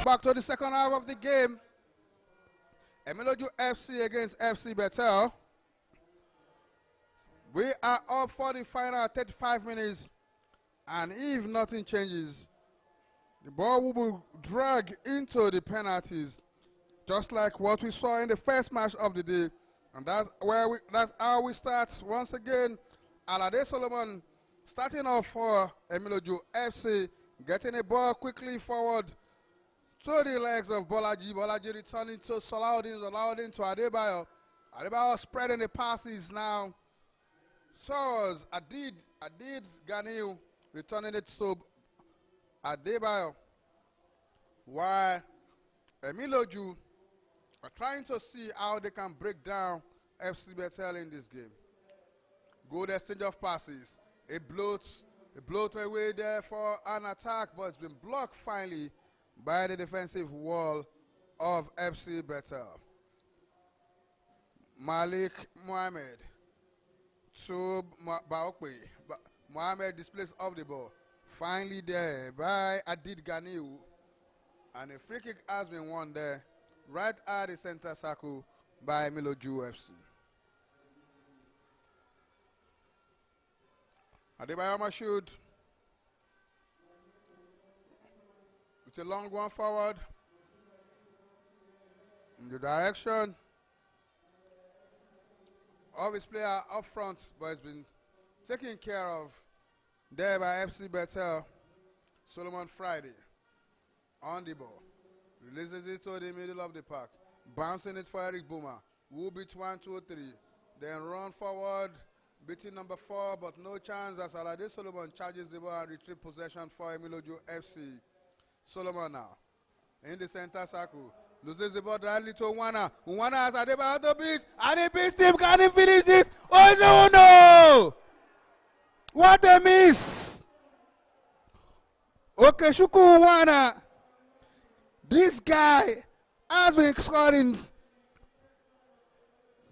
Back to the second half of the game. Emiloju FC against FC Bethel. We are up for the final 35 minutes, and if nothing changes, the ball will be dragged into the penalties, just like what we saw in the first match of the day. And that's how we start once again. Alade Solomon starting off for Emiloju FC, getting a ball quickly forward to the legs of Bolaji. Bolaji returning to Salaudin to Adebayo. Adebayo spreading the passes now. So Adid Ganiu returning it to Adebayo. While Emiloju are trying to see how they can break down FC Bethel in this game. Good exchange of passes. A bloat away there for an attack, but it's been blocked finally by the defensive wall of FC Bethel. Malik Mohamed to Baokwe. Mohamed displays off the ball. Finally there by Adid Ganiu. And a free kick has been won there, right at the center circle by Emiloju FC. Adebayo Mashood with a long one forward in the direction of his player up front, but it's been taken care of there by FC Bethel. Solomon Friday on the ball, releases it to the middle of the park, bouncing it for Eric Boomer, who beat 1, 2, 3, then run forward, beating number 4, but no chance as Alade Solomon charges the ball and retrieve possession for Emiloju FC. Solomon now in the center circle, loses the ball directly to Unwana. Unwana has Adebayo to beat, and he beats him. Can he finish this? Oh no! What a miss! Okechukwu Unwana. This guy has been scoring,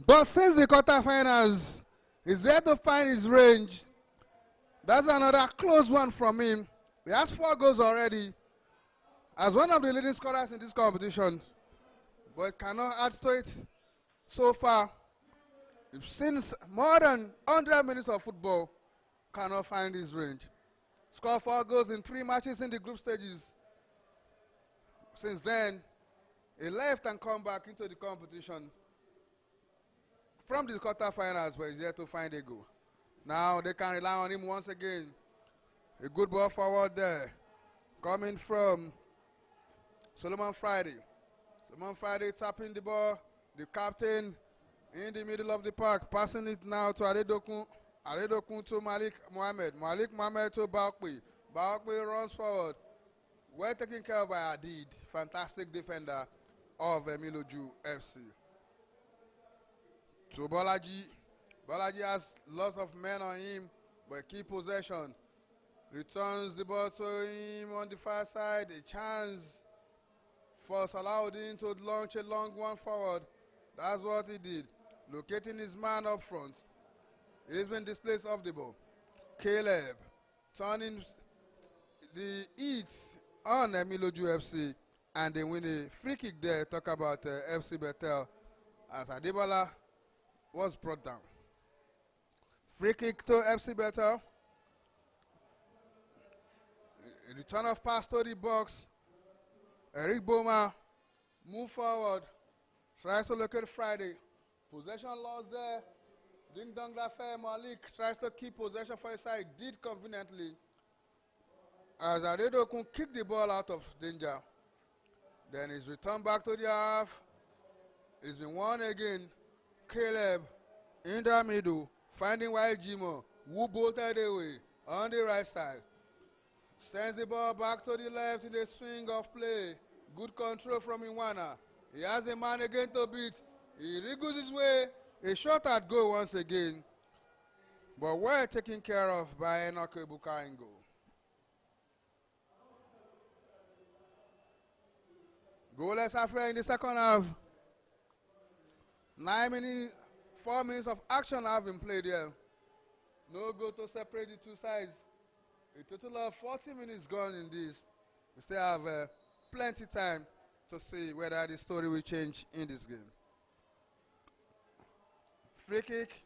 but since the quarterfinals, he's there to find his range. That's another close one from him. He has 4 goals already as one of the leading scorers in this competition, but cannot add to it so far. We've seen more than 100 minutes of football, cannot find his range. Scored 4 goals in 3 matches in the group stages. Since then, he left and come back into the competition from the quarterfinals, but he's yet to find a goal. Now they can rely on him once again. A good ball forward there, coming from Solomon Friday. Solomon Friday tapping the ball. The captain in the middle of the park, passing it now to Aredokun. Aredokun to Malik Mohamed. Malik Mohamed to Baokwe. Baokwe runs forward. Well taken care of by Adid. Fantastic defender of Emiloju FC. To Bolaji. Bolaji has lots of men on him, but keep possession. Returns the ball to him on the far side. A chance for Salaudin to launch a long one forward. That's what he did. Locating his man up front. He's been displaced off the ball. Caleb turning the heat on Emiloju FC, and they win a free kick there. Talk about FC Bethel as Adebola was brought down. Free kick to FC Bethel. A return of pass to the box. Eric Boma move forward. Tries to locate Friday. Possession lost there. Ding dong d'affaire. Malik tries to keep possession for his side. Did conveniently. As Adedokun kicked the ball out of danger. Then he's returned back to the half. It's been won again. Caleb in the middle, finding Wild Jimo, who bolted away on the right side. Sends the ball back to the left in the swing of play. Good control from Unwana. He has a man again to beat. He wriggles his way. A shot at goal once again. But well taken care of by N100k Daily Give Away. Goalless after in the second half. 4 minutes of action have been played here. No goal to separate the two sides. A total of 40 minutes gone in this. We still have plenty time to see whether the story will change in this game. Free kick.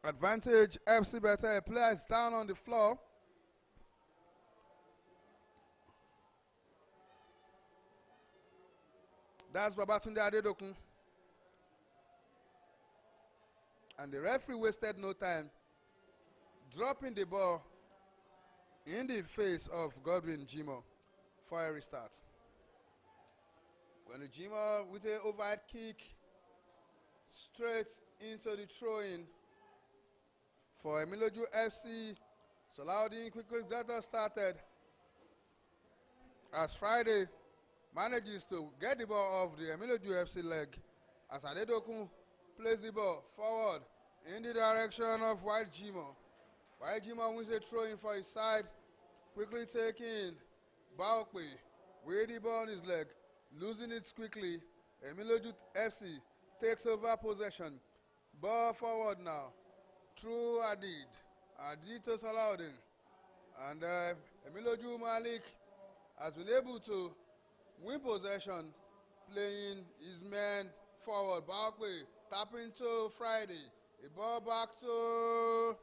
Advantage FC Bethel. Player is down on the floor. That's Babatunde Adedokun. And the referee wasted no time dropping the ball in the face of Godwin Jimo for a restart. When the Jimo with an overhead kick straight into the throw-in for Emiloju FC. Salaudin quickly got us started as Friday manages to get the ball off the Emiloju FC leg as Adedokun plays the ball forward in the direction of White Jimo. White Jimo wins a throw-in for his side, quickly taking Baokwe with the ball on his leg, losing it quickly. Emiloju FC takes over possession. Ball forward now through Adid to Salaudin. And Emiloju Malik has been able to win possession, playing his men forward. Baokwe tapping to Friday. A ball back to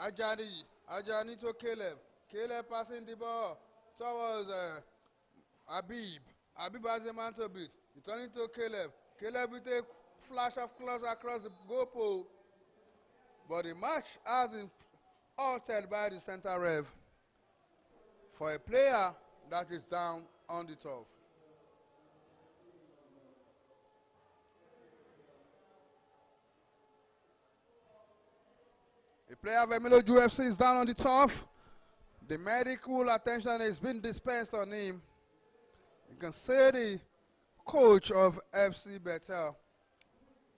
Ajani. Ajani to Caleb. Caleb passing the ball towards Habib. Habib has a man to beat. Returning to Caleb. Caleb with a flash of claws across the goal pole. But the match has been altered by the center ref for a player that is down on the turf. A player of Emiloju UFC is down on the turf. The medical attention is being dispensed on him. You can see the coach of FC Bethel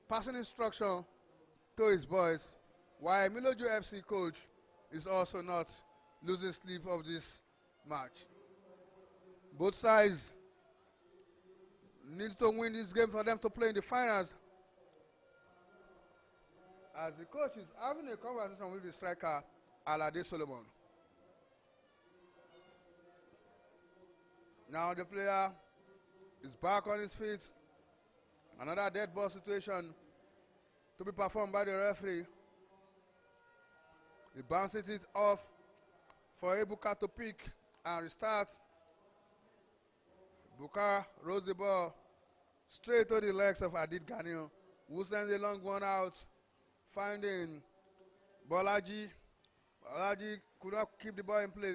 passing instruction to his boys, while Emiloju FC coach is also not losing sleep of this match. Both sides need to win this game for them to play in the finals. As the coach is having a conversation with the striker, Alade Solomon. Now the player is back on his feet. Another dead ball situation to be performed by the referee. He bounces it off for Ebuka to pick and restart. Buka rolls the ball straight to the legs of Adid Ganil, who sends a long one out, finding Bolaji. Bolaji could not keep the ball in play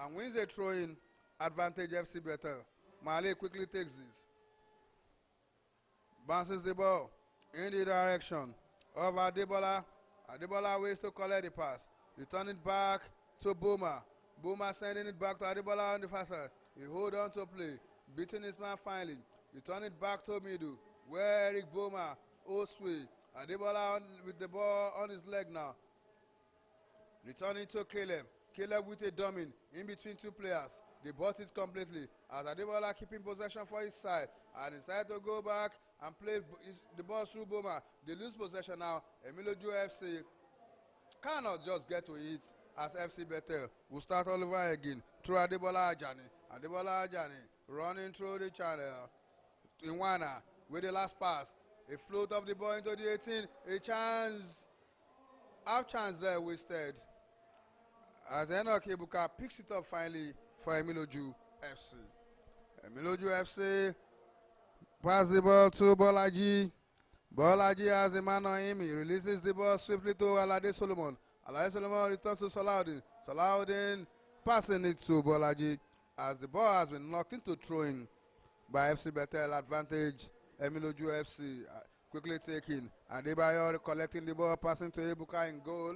and wins a throw-in. Advantage FC Bethel. Male quickly takes this. Bounces the ball in the direction of Adebola. Adebola waits to collect the pass. Return it back to Boma. Boma sending it back to Adebola on the far side. He hold on to play. Beating his man finally. Return it back to middle. Where Eric Boma, Oswe. Adebola with the ball on his leg now. Returning to Caleb. Caleb with a dummy in between two players. They bought it completely as Adebola keeping possession for his side and decide to go back and play the ball through Boma. They lose possession now. Emiloju FC cannot just get to it as FC Bethel will start all over again through Adebola Ajani. Adebola Ajani running through the channel. Inwana with the last pass. A float of the ball into the 18. A chance. Half chance there wasted as N100k Buka picks it up finally for Emiloju FC. Emiloju FC pass the ball to Bolaji. Bolaji has a man on him. He releases the ball swiftly to Alade Solomon. Alade Solomon returns to Salaudin. Salaudin passing it to Bolaji as the ball has been knocked into throwing by FC Bethel. Advantage Emiloju FC quickly taking. Adebayo collecting the ball, passing to Ebuka in goal.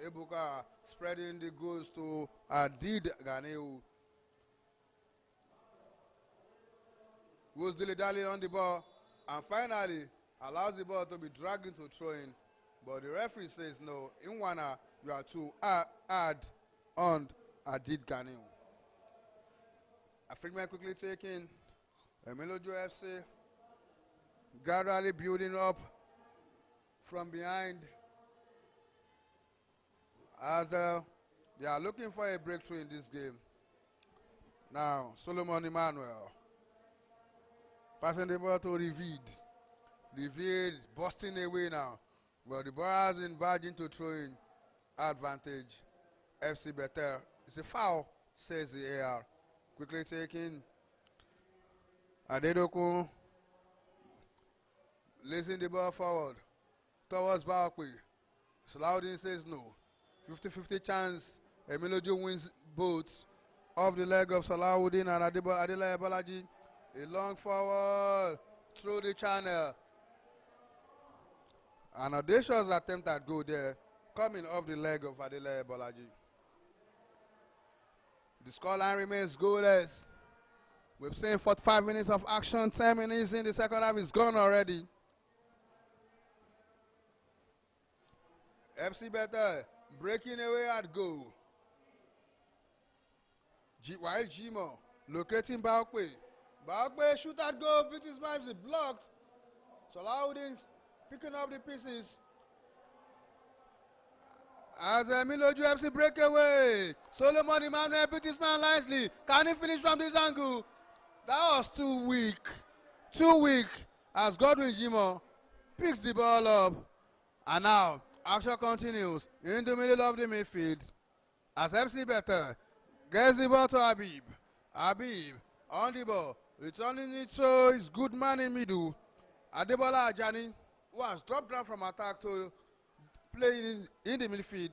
Ebuka spreading the goals to Adid Ganeu. Goes dilly-dally on the ball and finally allows the ball to be dragged into throwing. But the referee says no. Inwana, you are to add on Adid Ganeu. African quickly taking. Emiloju FC gradually building up from behind as they are looking for a breakthrough in this game. Now, Solomon Emmanuel passing the ball to Rivid. Rivid busting away now. Well, the ball has been verging to throwing advantage. FC Bethel. It's a foul, says the AR. Quickly taking Adedoku. Lacing the ball forward towards Barkley. Salaudin says no. 50-50 chance. Emiloju wins both off the leg of Salahuddin and Adela Balaji. A long forward through the channel. An audacious attempt at goal there, coming off the leg of Adela Balaji. The scoreline remains goalless. We've seen 45 minutes of action, 10 minutes in the second half is gone already. FC Bethel breaking away at goal. While Jimo locating Balkwe. Balkwe shoot at goal, beat his man, is blocked. Salahuddin picking up the pieces. As Emiloju FC breakaway. Solomon Emmanuel beat his man nicely. Can he finish from this angle? That was too weak. Too weak as Godwin Jimo picks the ball up. And now action continues in the middle of the midfield as FC Bethel gets the ball to Habib. Habib on the ball, returning it to his good man in middle. Adebola Ajani, who has dropped down from attack to play in the midfield.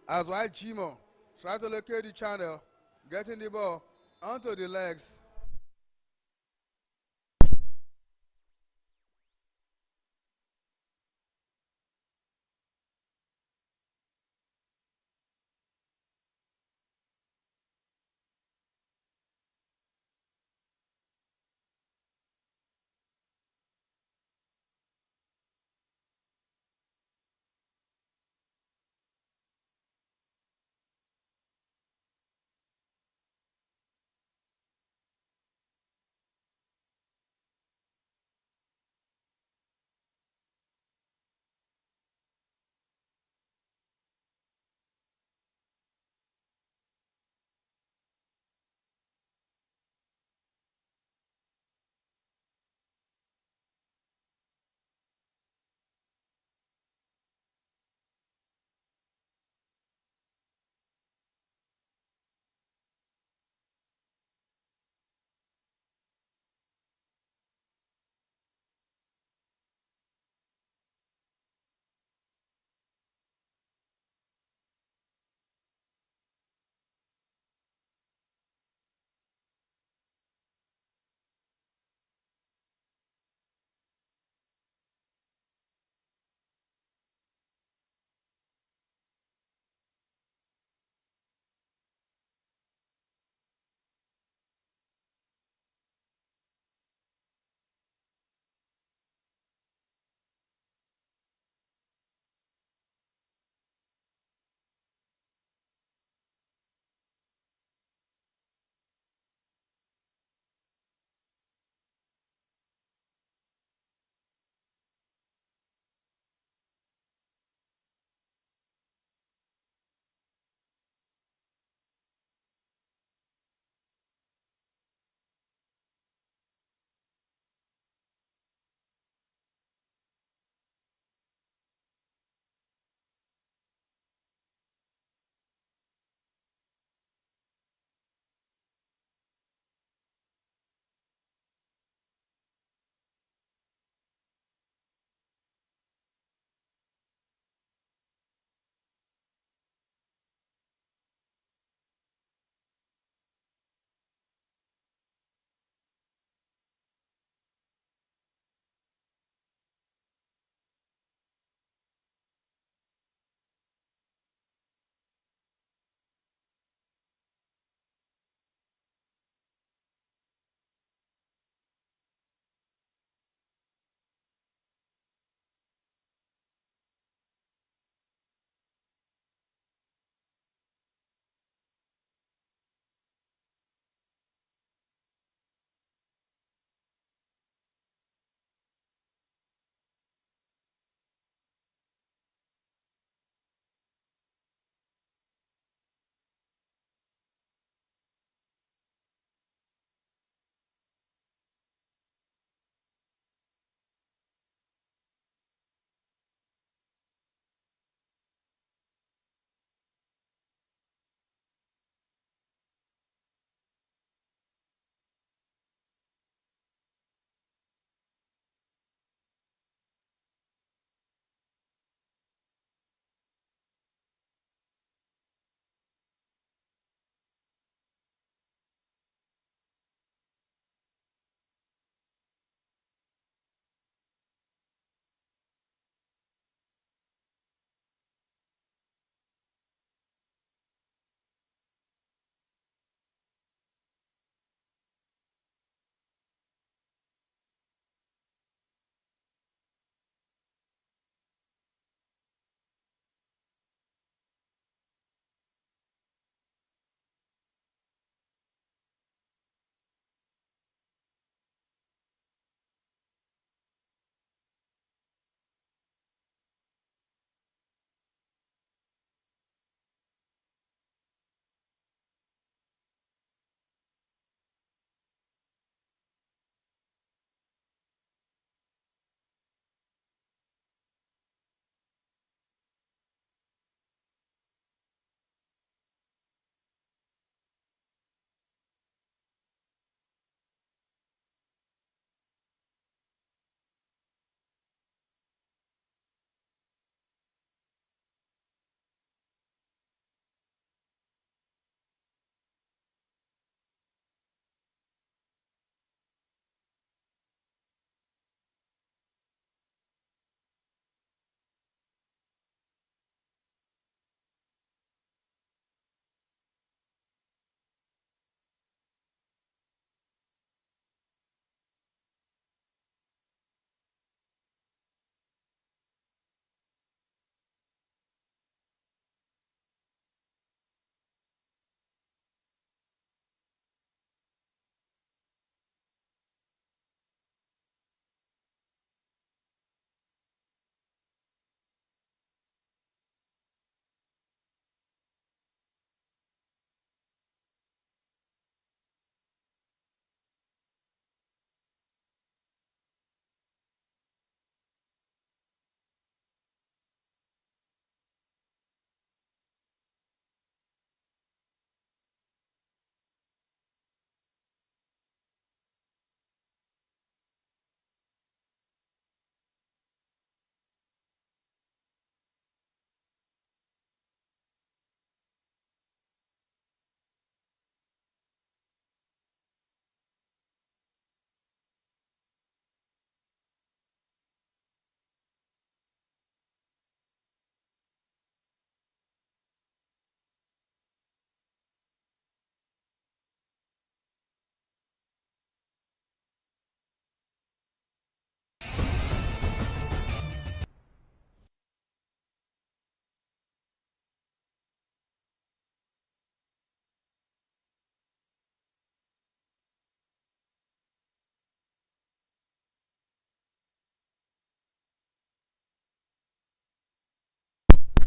As while Jimo tries to locate the channel, getting the ball onto the legs.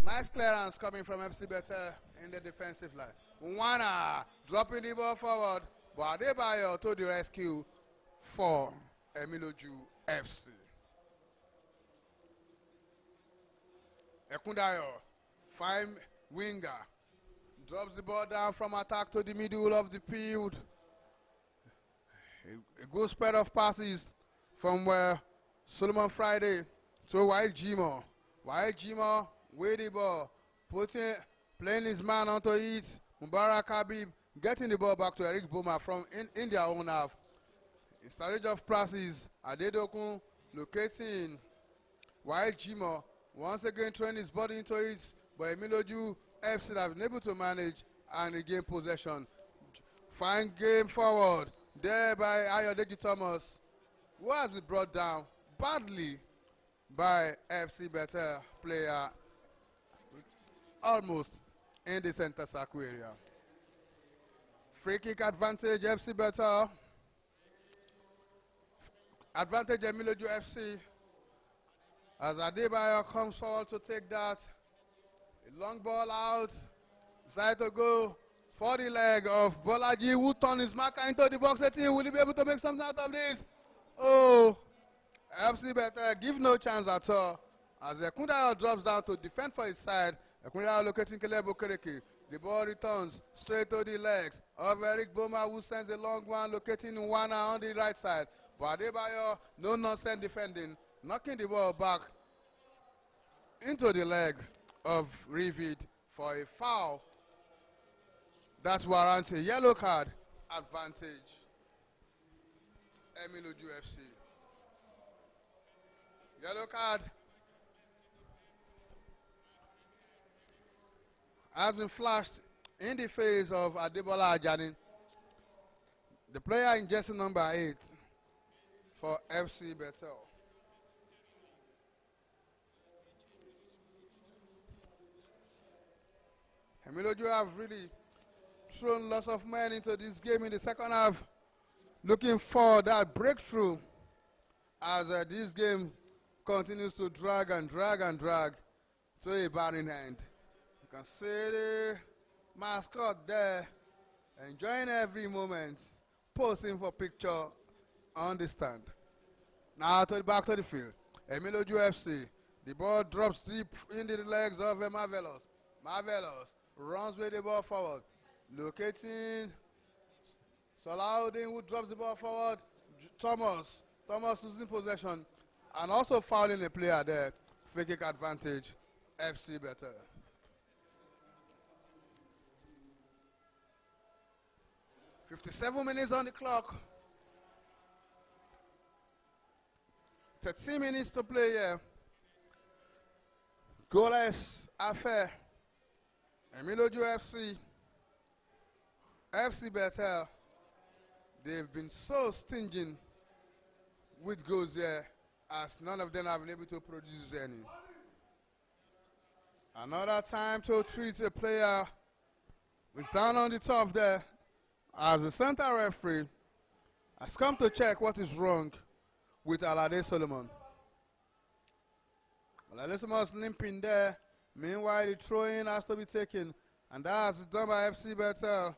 Nice clearance coming from FC Bethel in the defensive line. Nwana dropping the ball forward, but Adebayo to the rescue for Emiloju FC. Ekundayo, fine winger, drops the ball down from attack to the middle of the field. A good spread of passes from Solomon Friday to White Jimo. White Jimo with the ball, playing his man onto it. Mubarak Habib getting the ball back to Eric Boma from in their own half. Instead of passes, Adedokun locating White Jimo. Once again throwing his body into it, but Emiloju FC have been able to manage and regain possession. Fine game forward there by Ayodeji Thomas, who has been brought down badly by FC Bethel player almost in the center circle area. Free kick advantage FC Bethel. Advantage Emiloju FC as Adebayo comes forward to take that. A long ball out. Side to go for the leg of Bolaji, who turned his marker into the box 18. Will he be able to make something out of this? Oh, FC Bethel give no chance at all as Ekundayo drops down to defend for his side. Ekundayo locating Kelebo Kereke. The ball returns straight to the legs of Eric Boma, who sends a long one locating Nwana on the right side. But Adebayo, no nonsense defending, knocking the ball back into the leg of Revid for a foul. That warrants a yellow card advantage. Emiloju FC. Yellow card has been flashed in the face of Adebola Ajani, the player in jersey number 8 for FC Bethel. Emiloju have really thrown lots of men into this game in the second half, looking for that breakthrough as this game continues to drag and drag and drag to a barren end. You can see the mascot there, enjoying every moment, posing for picture on the stand. Now to the back to the field. Emiloju FC. The ball drops deep into the legs of Marvelous. Marvelous runs with the ball forward. Locating Salahuddin, who drops the ball forward. Thomas losing possession and also fouling a player there. Free kick advantage, FC Bethel. .57 minutes on the clock. 13 minutes to play here. Goalless affair. Emiloju FC. FC Bethel. They've been so stinging with goals here as none of them have been able to produce any. Another time to treat a player with down on the top there as the center referee has come to check what is wrong with Alade Solomon. Alade Solomon is limping there. Meanwhile, the throw-in has to be taken, and that's done by FC Bethel.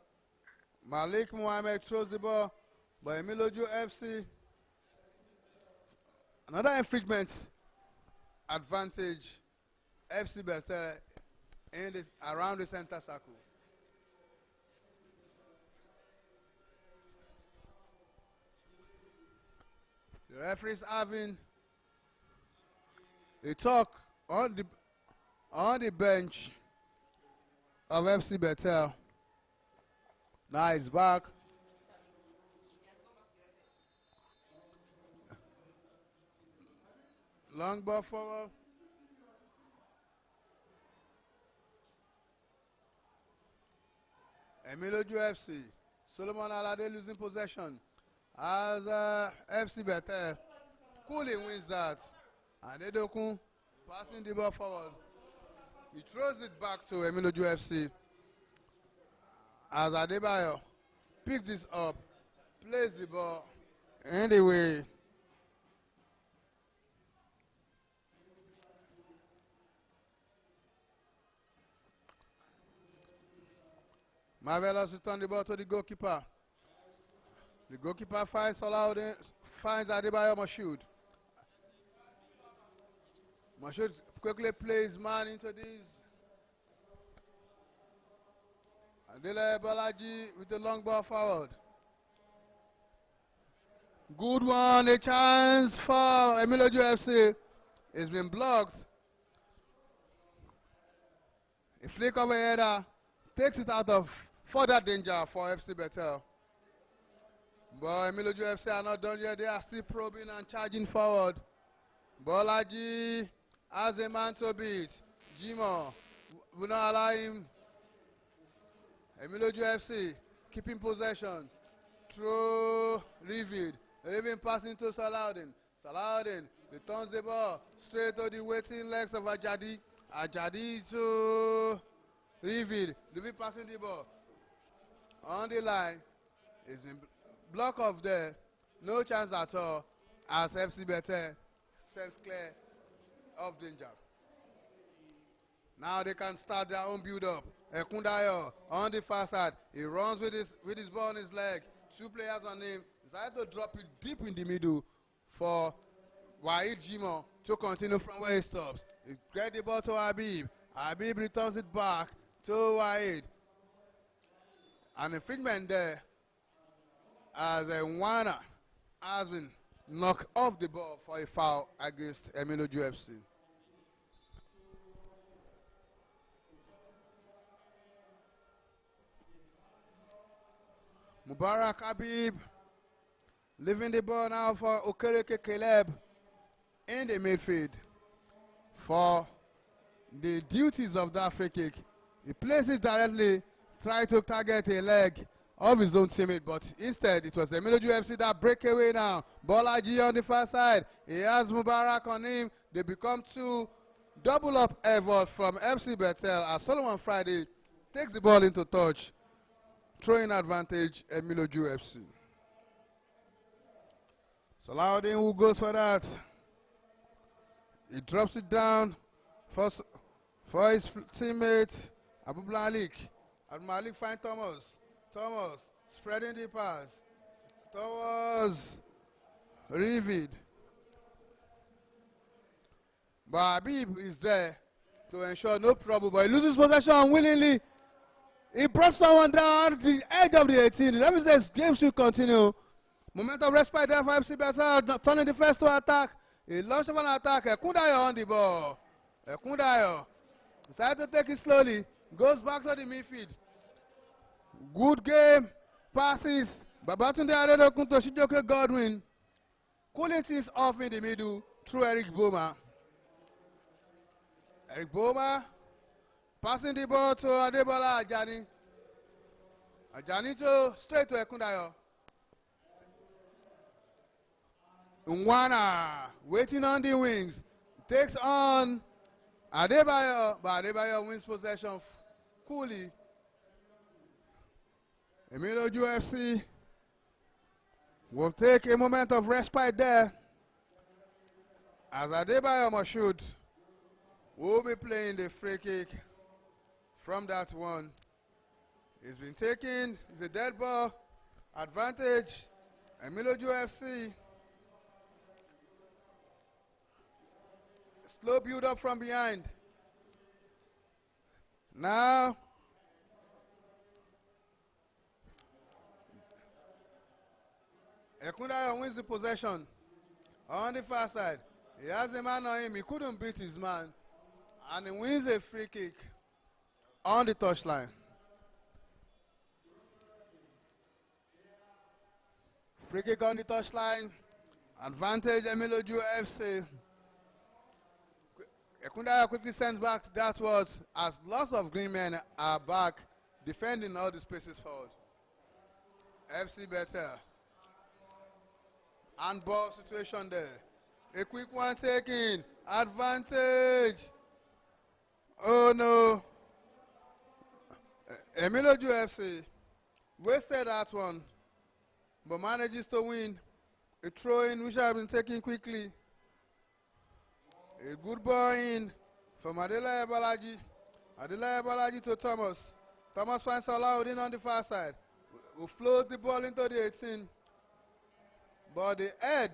Malik Mohamed throws the ball, but Emiloju FC, another infringement advantage, FC Bethel in this, around the center circle. The referees having a talk on the bench of FC Bethel. Now he's back. Long ball forward. Emiloju FC. Solomon Alade losing possession as FC Bethel coolly wins that. And Edokun passing the ball forward. He throws it back to Emiloju FC as Adebayo picks this up, plays the ball anyway. Marvelous return the ball to the goalkeeper. The goalkeeper finds Adebayo Moshood. Moshood quickly plays man into this. Adele Balaji with the long ball forward. Good one, a chance for Emiloju FC. It's been blocked. A flick of a header takes it out of further danger for FC Bethel. But Emiloju FC are not done yet. They are still probing and charging forward. Bolaji has a man to beat. Jimo will not allow him. Emiloju FC keeping possession. Through Rivid. Rivid passing to Salahuddin. Salahuddin returns the ball straight to the waiting legs of Ajadi. Ajadi to Rivid. Rivid passing the ball on the line. It's been block off there. No chance at all as FC Bethel sends clear of danger. Now they can start their own build-up. Ekundayo on the far side. He runs with his ball on his leg. Two players on him. Decided to drop it deep in the middle for Wahid Jimo to continue from where he stops. He gets the ball to Habib. Habib returns it back to Wahid. An infringement there as N100 has been knocked off the ball for a foul against Emiloju FC. Mubarak Habib leaving the ball now for Okereke Caleb in the midfield for the duties of that free kick. He plays it directly, trying to target a leg of his own teammate, but instead it was Emiloju FC that break away now. Bolaji on the far side. He has Mubarak on him. They become two. Double up effort from FC Bethel as Solomon Friday takes the ball into touch. Throwing advantage, Emiloju FC. Salahuddin who goes for that. He drops it down for his teammate, Abu Malik. Abu Malik finds Thomas. Thomas spreading the pass towards Rivid. But Habib is there to ensure no trouble, but he loses possession unwillingly. He brought someone down at the edge of the 18. That means this game should continue. Moment of respite there for FC Bethel, turning the first to attack. He launched an attack. Ekundayo on the ball. Ekundayo decided to take it slowly. Goes back to the midfield. Good game. Passes. Babatunde Adedokun to Shijoke Godwin. Cooling things off in the middle through Eric Boma. Eric Boma passing the ball to Adebola Ajani. Ajani to straight to Ekundayo. N100 waiting on the wings. Takes on Adebayo, but Adebayo wins possession coolly. Emiloju FC will take a moment of respite there as Adebayo Moshood will be playing the free kick from that one. It's been taken. It's a dead ball. Advantage. Emiloju FC. Slow build up from behind. Now, Ekundayo wins the possession on the far side. He has a man on him. He couldn't beat his man. And he wins a free kick on the touchline. Free kick on the touchline. Advantage Emiloju FC. Ekundayo quickly sends back. That was as lots of green men are back defending all the spaces forward. FC Bethel. Handball situation there. A quick one taken. Advantage. Oh no. Emiloju FC wasted that one, but manages to win. A throw in which has been taken quickly. A good ball in from Adelaide Balaji. Adelaide Balaji to Thomas. Thomas finds Salahuddin on the far side. Will float the ball into the 18. But the head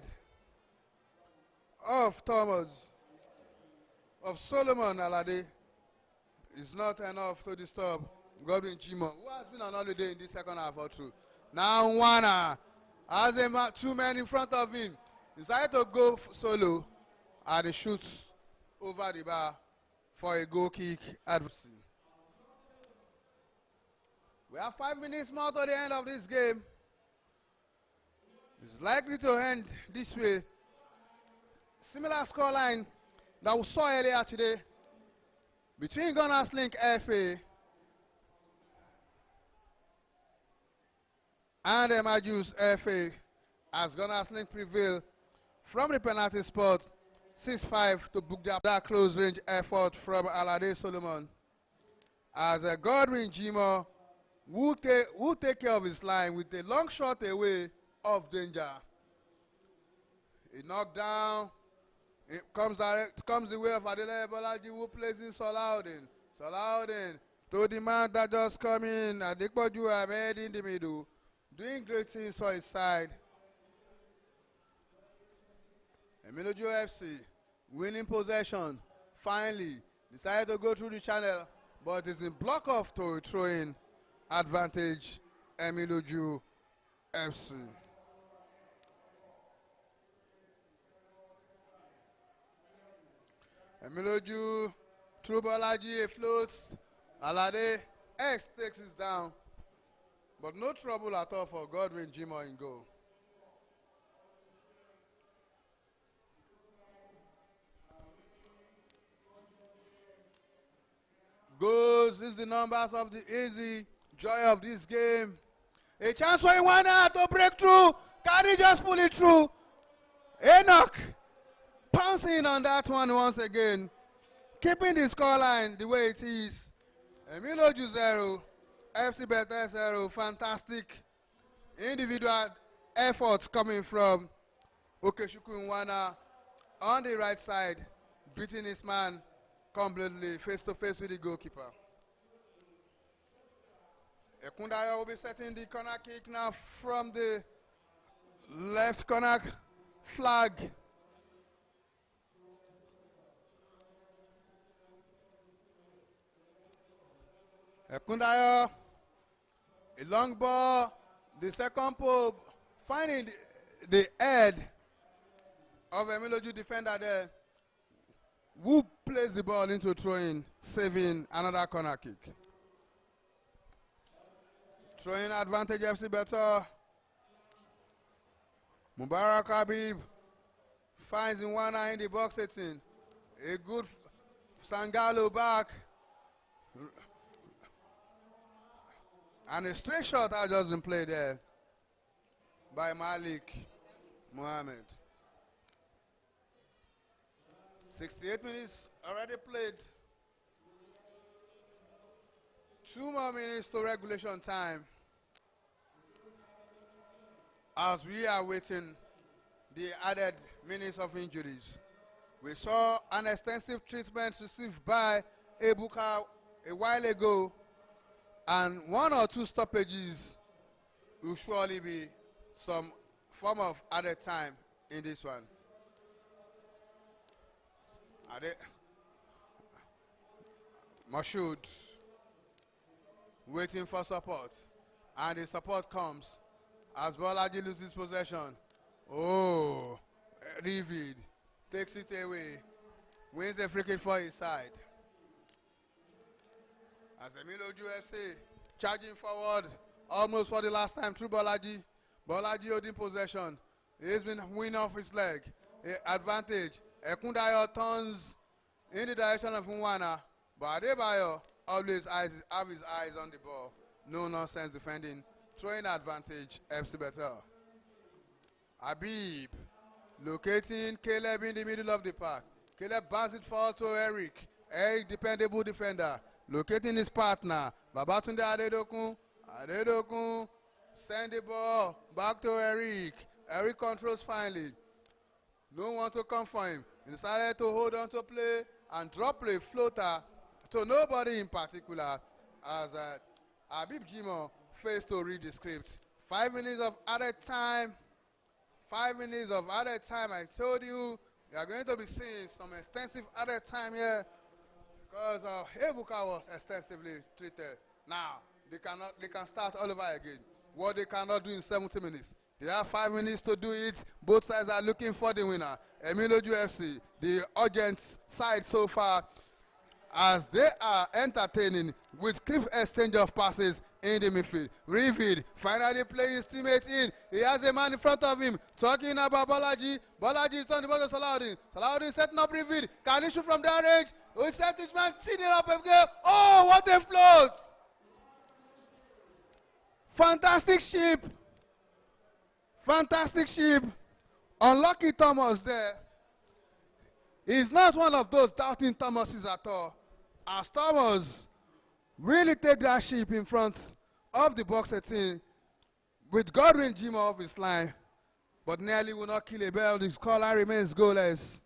of Solomon Alade is not enough to disturb Godwin Jimo, who has been on holiday in the second half or two. Now Nwana has two men in front of him. Decided to go solo and he shoots over the bar for a goal kick adversary. We have 5 minutes more to the end of this game. It's likely to end this way. Similar scoreline that we saw earlier today between Gunners Link FA and Emiloju's FA, as Gunners Link prevail from the penalty spot 6-5 to book that close range effort from Alade Solomon, as Godwin Jimo will take care of his line with a long shot away of danger. He knocked down. It comes the way of Adele Bolaji, who places Salahuddin. Salahuddin to the man that just come in. Adekpoju Ahmed in the middle, doing great things for his side. Emiloju FC winning possession. Finally decided to go through the channel, but it's in block off to a throw-in advantage. Emiloju FC. Emiloju through Bolaji, floats. Alade X takes it down, but no trouble at all for Godwin Jimo in goal. Goals is the numbers of the easy joy of this game. A chance for Nwana to break through. Can he just pull it through? Enoch pouncing on that one once again, keeping the scoreline the way it is. Emiloju 0, FC Bethel 0. Fantastic individual efforts coming from Okechukwu Nwana on the right side, beating his man completely face to face with the goalkeeper. Ekundayo will be setting the corner kick now from the left corner flag. Ekundayo, a long ball, the second pole, finding the head of Emiloju defender there, who plays the ball into throwing, saving another corner kick. Throwing advantage FC Bethel. Mubarak Habib finds Nwana in the box 18. A good Sangalo back. And a straight shot has just been played there by Malik Mohammed. 68 minutes already played. 2 more minutes to regulation time, as we are waiting the added minutes of injuries. We saw an extensive treatment received by Ebuka a while ago, and 1 or 2 stoppages will surely be some form of added time in this one. Mashoud waiting for support, and the support comes as Bolaji loses possession. Oh, Rivid takes it away, wins a free kick for his side. As Emiloju FC charging forward almost for the last time through Bolaji. Bolaji holding possession. He's been winning off his leg. Advantage. Ekundayo turns in the direction of Nwana, but Adebayo always have his eyes on the ball. No nonsense defending. Throwing advantage, FC Bethel. Habib locating Caleb in the middle of the park. Caleb bounces it forward to Eric. Eric, dependable defender, locating his partner. Babatunde Adedokun. Adedokun send the ball back to Eric. Eric controls finally. No one to come for him. He decided to hold on to play and drop play floater to nobody in particular, as Habib Jimoh fails to read the script. 5 minutes of added time. 5 minutes of added time. I told you, we are going to be seeing some extensive added time here because Ebuka was extensively treated. Now, they can start all over again. What they cannot do in 70 minutes. They have 5 minutes to do it. Both sides are looking for the winner. Emiloju FC, the urgent side so far, as they are entertaining with quick exchange of passes in the midfield. Revid finally playing his teammate in. He has a man in front of him talking about Bolaji. Bolaji is on the ball to Salahuddin. Salahuddin setting up Revid. Can he shoot from that range? We set this man sitting up again. Oh, what a float! Fantastic ship. Fantastic ship. Unlucky Thomas there. He's not one of those doubting Thomases at all. As Thomas really take that ship in front of the box 18 with Godwin Jimoh off his line, but nearly will not kill a bell. The scoreline remains goalless.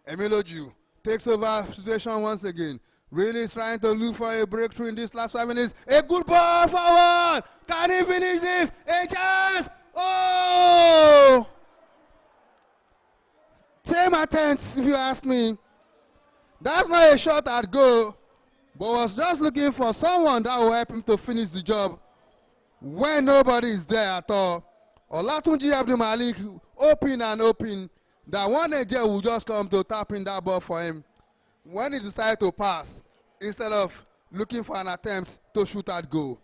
Emiloju takes over situation once again. Really is trying to look for a breakthrough in this last 5 minutes. A good ball forward. Can he finish this? A chance. Oh! Same attempts, if you ask me. That's not a shot at goal, but was just looking for someone that will help him to finish the job when nobody is there at all. Olatunji Abdul Malik open and open. That one agent will just come to tap in that ball for him when he decided to pass instead of looking for an attempt to shoot at goal.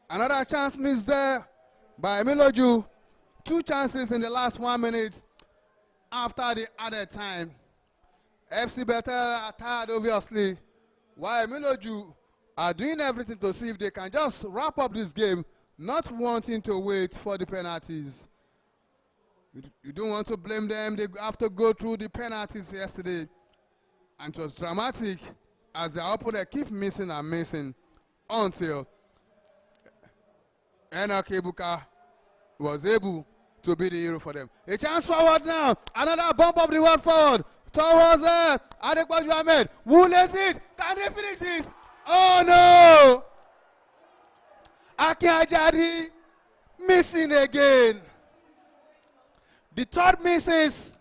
Another chance missed there by Emiloju. 2 chances in the last 1 minute after the added time. FC Bethel are tired, obviously, while Emiloju are doing everything to see if they can just wrap up this game, not wanting to wait for the penalties. You don't want to blame them. They have to go through the penalties yesterday, and it was dramatic as their opponent keep missing and missing until N100k Buka was able to be the hero for them. A chance forward now. Another bump of the world forward towards Adequate Ahmed. Who lays it? Can they finish this? Oh no! Aki Ajadi missing again. The third misses.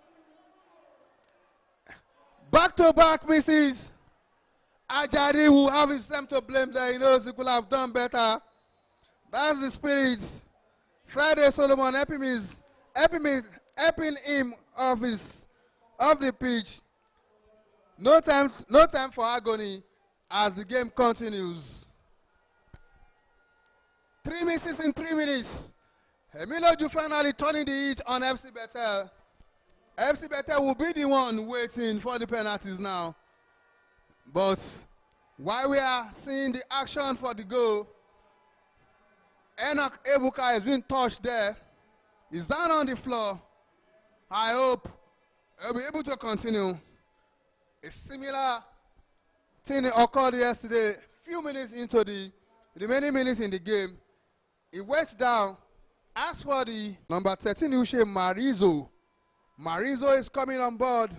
Back-to-back misses. Ajadi will have himself to blame there. He knows he could have done better. That's the spirit. Friday Solomon helping him off the pitch. No time for agony as the game continues. 3 misses in 3 minutes. Emiloju finally turning the heat on FC Bethel. FC Bethel will be the one waiting for the penalties now. But while we are seeing the action for the goal, Enoch Ebuka has been touched there. He's down on the floor. I hope he'll be able to continue. A similar thing occurred yesterday, few minutes into the remaining minutes in the game. He went down. As for the number 13, Ushe Marizo. Marizo is coming on board.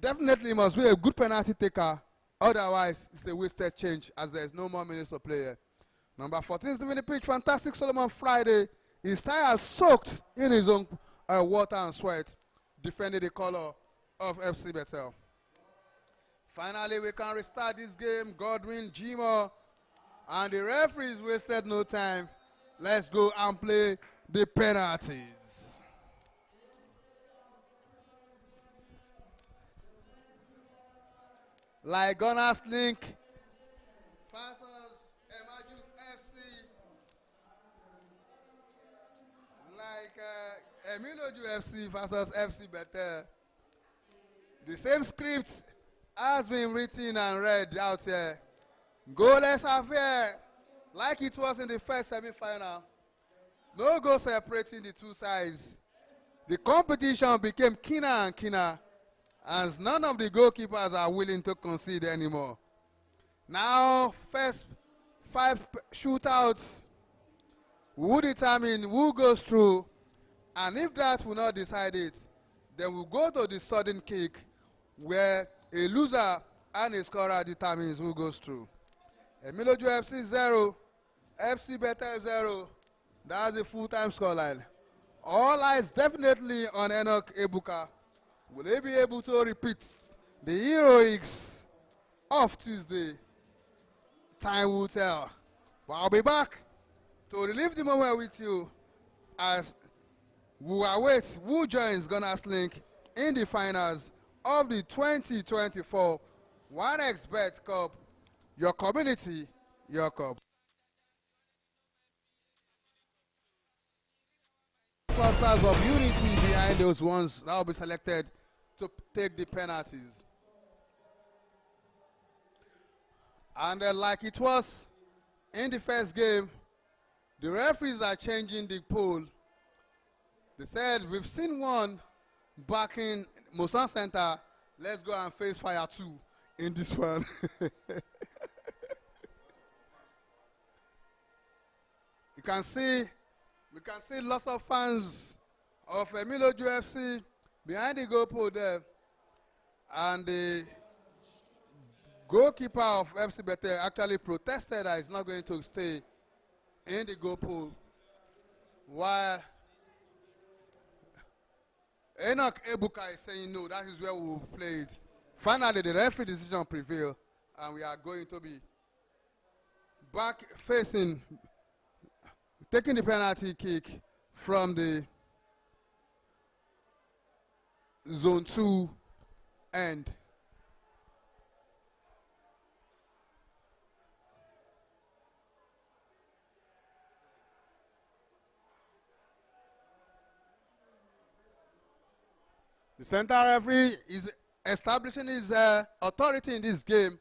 Definitely must be a good penalty taker. Otherwise, it's a wasted change as there is no more minutes to play here. Number 14 is leaving the pitch. Fantastic Solomon Friday. His tire soaked in his own water and sweat, defending the color of FC Bethel. Finally, we can restart this game. Godwin Jimoh and the referees wasted no time. Let's go and play the penalties. Like Gunners Link versus Emiloju FC. Like Emiloju FC versus FC Bethel. The same script has been written and read out here. Goalless affair, like it was in the first semi-final. No goal separating the two sides. The competition became keener and keener, as none of the goalkeepers are willing to concede anymore. Now, first 5 shootouts will determine who goes through, and if that will not decide it, then we'll go to the sudden kick, where a loser and a scorer determines who goes through. Emiloju FC 0, FC Bethel 0. That's a full-time scoreline. All eyes definitely on Enoch Ebuka. Will they be able to repeat the heroics of Tuesday? Time will tell. But I'll be back to relive the moment with you as we await who joins Gunners Link in the finals of the 2024 1xBet Cup. Your community, your cup. Clusters of unity behind those ones that will be selected to take the penalties. And like it was in the first game, the referees are changing the pool. They said, we've seen one back in Mosan Center. Let's go and face fire 2 in this one. We can see lots of fans of Emiloju FC behind the goal pole there. And the goalkeeper of FC Bethel actually protested that he's not going to stay in the goal pole, while Enoch Ebuka is saying no, that is where we will play it. Finally, the referee decision prevailed, and we are going to be back facing, taking the penalty kick from the zone 2 end. The center referee is establishing his authority in this game.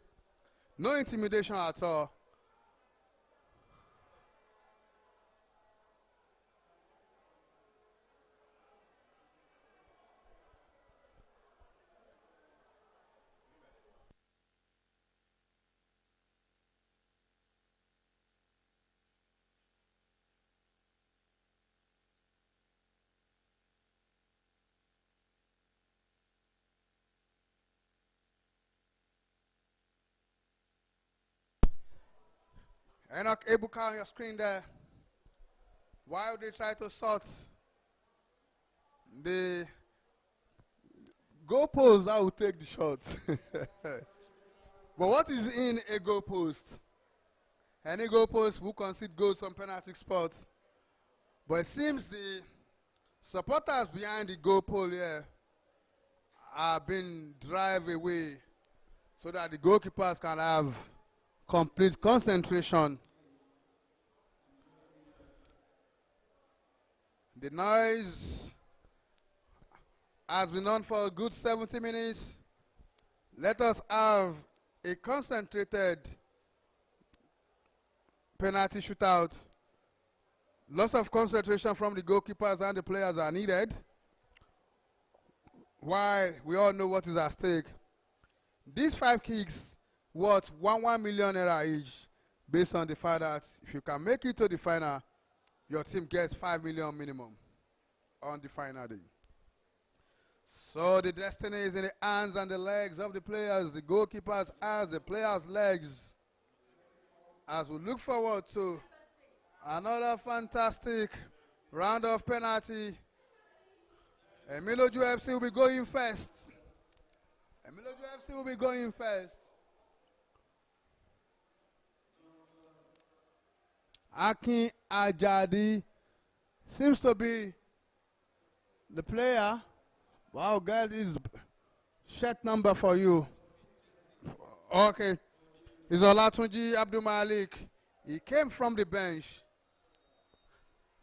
No intimidation at all. Enoch Ebuka on your screen there. While they try to sort the goalpost that will take the shot. But what is in a goalpost? Any goalpost will concede goals from penalty spots. But it seems the supporters behind the goalpost here are being driven away so that the goalkeepers can have complete concentration. The noise has been on for a good 70 minutes. Let us have a concentrated penalty shootout. Lots of concentration from the goalkeepers and the players are needed. Why? We all know what is at stake. These 5 kicks worth 1 million naira each, based on the fact that if you can make it to the final, your team gets 5 million minimum on the final day. So the destiny is in the hands and the legs of the players, the goalkeepers as the players' legs, as we look forward to another fantastic round of penalty. Emiloju FC will be going first. Emiloju FC will be going first. Akin Ajadi seems to be the player. Wow, God, his shirt number for you. Okay. It's Olatunji Abdul Malik. He came from the bench.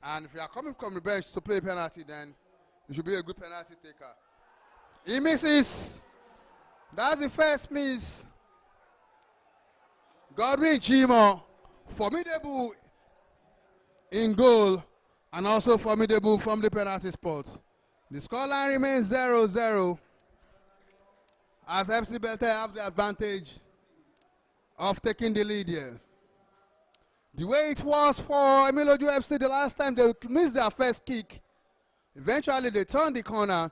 And if you are coming from the bench to play penalty, then you should be a good penalty taker. He misses. That's the first miss. Godwin Chimo, formidable in goal, and also formidable from the penalty spot. The scoreline remains 0-0 as FC Bethel have the advantage of taking the lead here. The way it was for Emiloju FC the last time they missed their first kick, eventually they turned the corner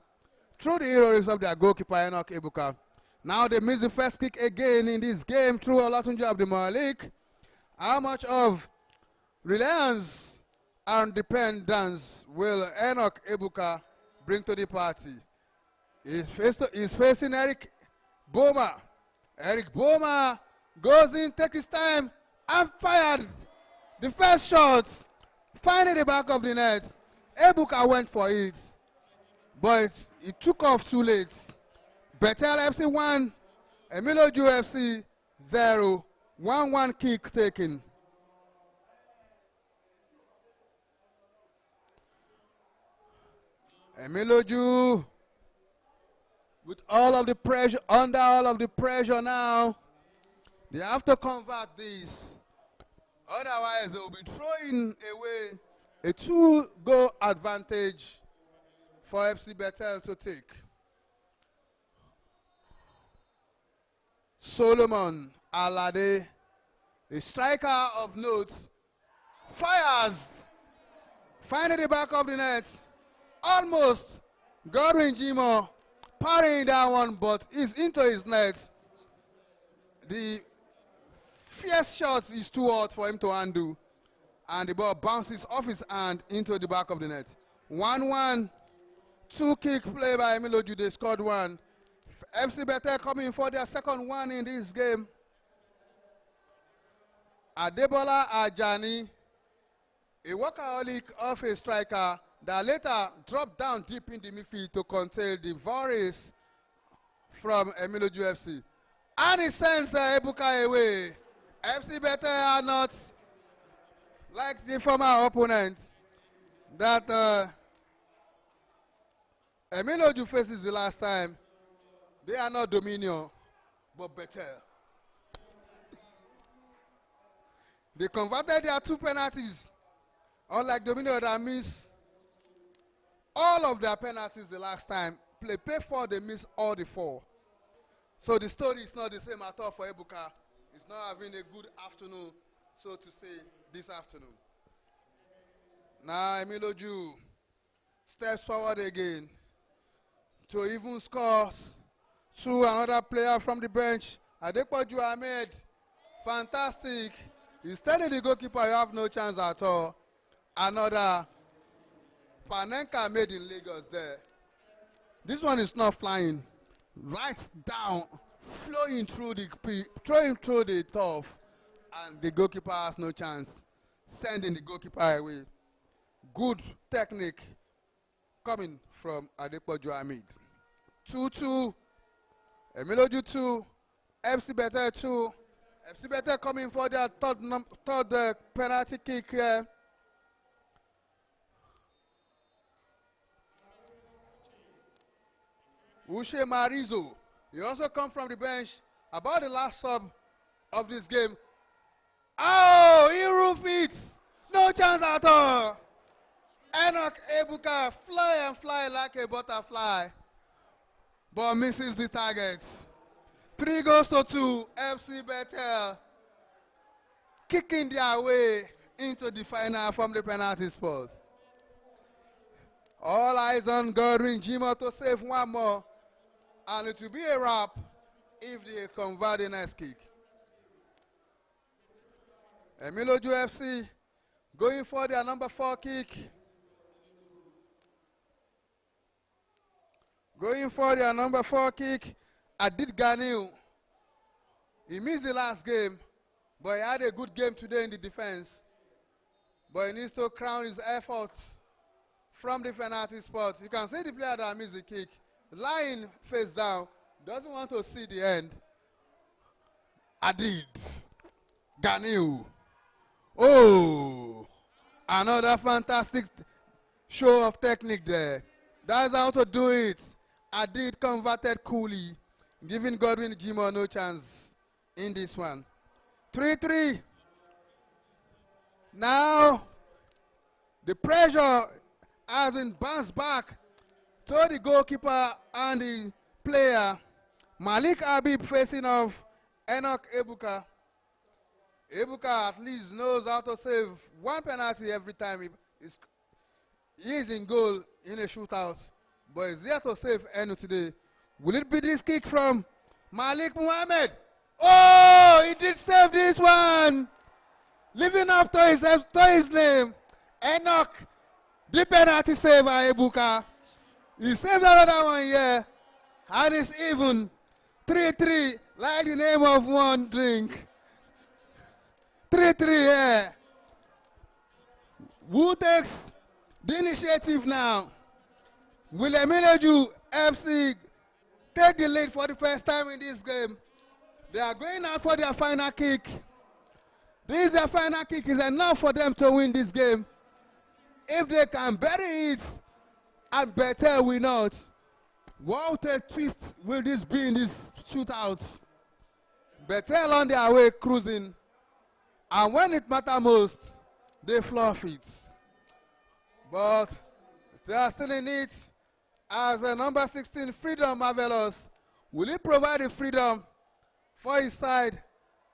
through the heroics of their goalkeeper Enoch Ebuka. Now they miss the first kick again in this game through Olatunji Abdulmalik. How much of reliance and dependence will Enoch Ebuka bring to the party? He's facing Eric Boma. Eric Boma goes in, takes his time, and fired the first shot, finding the back of the net. Ebuka went for it, but it took off too late. Bethel FC 1, Emiloju FC 0, 1-1 kick taken. Emiloju with all of the pressure, under all of the pressure now. They have to convert this. Otherwise, they will be throwing away a 2-goal advantage for FC Bethel to take. Solomon Alade, a striker of note, fires, finding the back of the net. Almost Godwin Jimo parrying that one, but is into his net. The fierce shot is too hard for him to undo, and the ball bounces off his hand into the back of the net. 1-1, 2-kick play by Emiloju. They scored one. FC Bethel coming for their second one in this game. Adebola Ajani, a workaholic of a striker that later dropped down deep in the midfield to contain the Voris from Emiloju FC. And he sends Ebuka away. FC Bethel are not like the former opponent that Emiloju faces the last time. They are not Dominion, but Bethel. They converted their 2 penalties, unlike Dominion that missed all of their penalties the last time. Play 4, they missed all the 4. So the story is not the same at all for Ebuka. He's not having a good afternoon, so to say, this afternoon. Now Emiloju steps forward again to even score through another player from the bench. Adepoju Ahmed, fantastic. He's telling the goalkeeper, you have no chance at all. Another Panenka made in Lagos there. This one is not flying. Right down, flowing through the turf, and the goalkeeper has no chance, sending the goalkeeper away. Good technique coming from Adepoju Ahmed. 2-2, Emiloju 2, FC Bethel 2. FC Bethel coming for their third penalty kick here. Ushe Marizo, he also come from the bench about the last sub of this game. Oh, he roof it. No chance at all. Enoch Ebuka fly like a butterfly, but misses the target. 3-2, FC Bethel kicking their way into the final from the penalty spot. All eyes on Godwin Jimo to save one more, and it will be a wrap if they convert the next kick. Emiloju FC going for their number 4 kick. Going for their number 4 kick, Adid Ganiu. He missed the last game, but he had a good game today in the defense. But he needs to crown his efforts from the penalty spot. You can see the player that missed the kick, lying face down, doesn't want to see the end. Adid Ganiu. Oh, another fantastic show of technique there. That's how to do it. Adid converted coolly, giving Godwin Jimo no chance in this one. 3-3. Now, the pressure has been bounced back to the goalkeeper and the player. Malik Habib facing off Enoch Ebuka. Ebuka at least knows how to save one penalty every time he is in goal in a shootout, but he's here to save Enu today. Will it be this kick from Malik Muhammad. Oh, he did save this one. Living up to his name. Enoch, the penalty saver, Ebuka. He saved another one here. And it's even 3-3, like the name of one drink. 3-3 here. Who takes the initiative now? Will Emiloju FC take the lead for the first time in this game? They are going out for their final kick. This is their final kick is enough for them to win this game. If they can bury it and Bethel will not, what a twist will this be in this shootout? Bethel on their way cruising, and when it matters most, they fluff it. But they are still in it as a number 16, Freedom Marvelous. Will he provide the freedom for his side?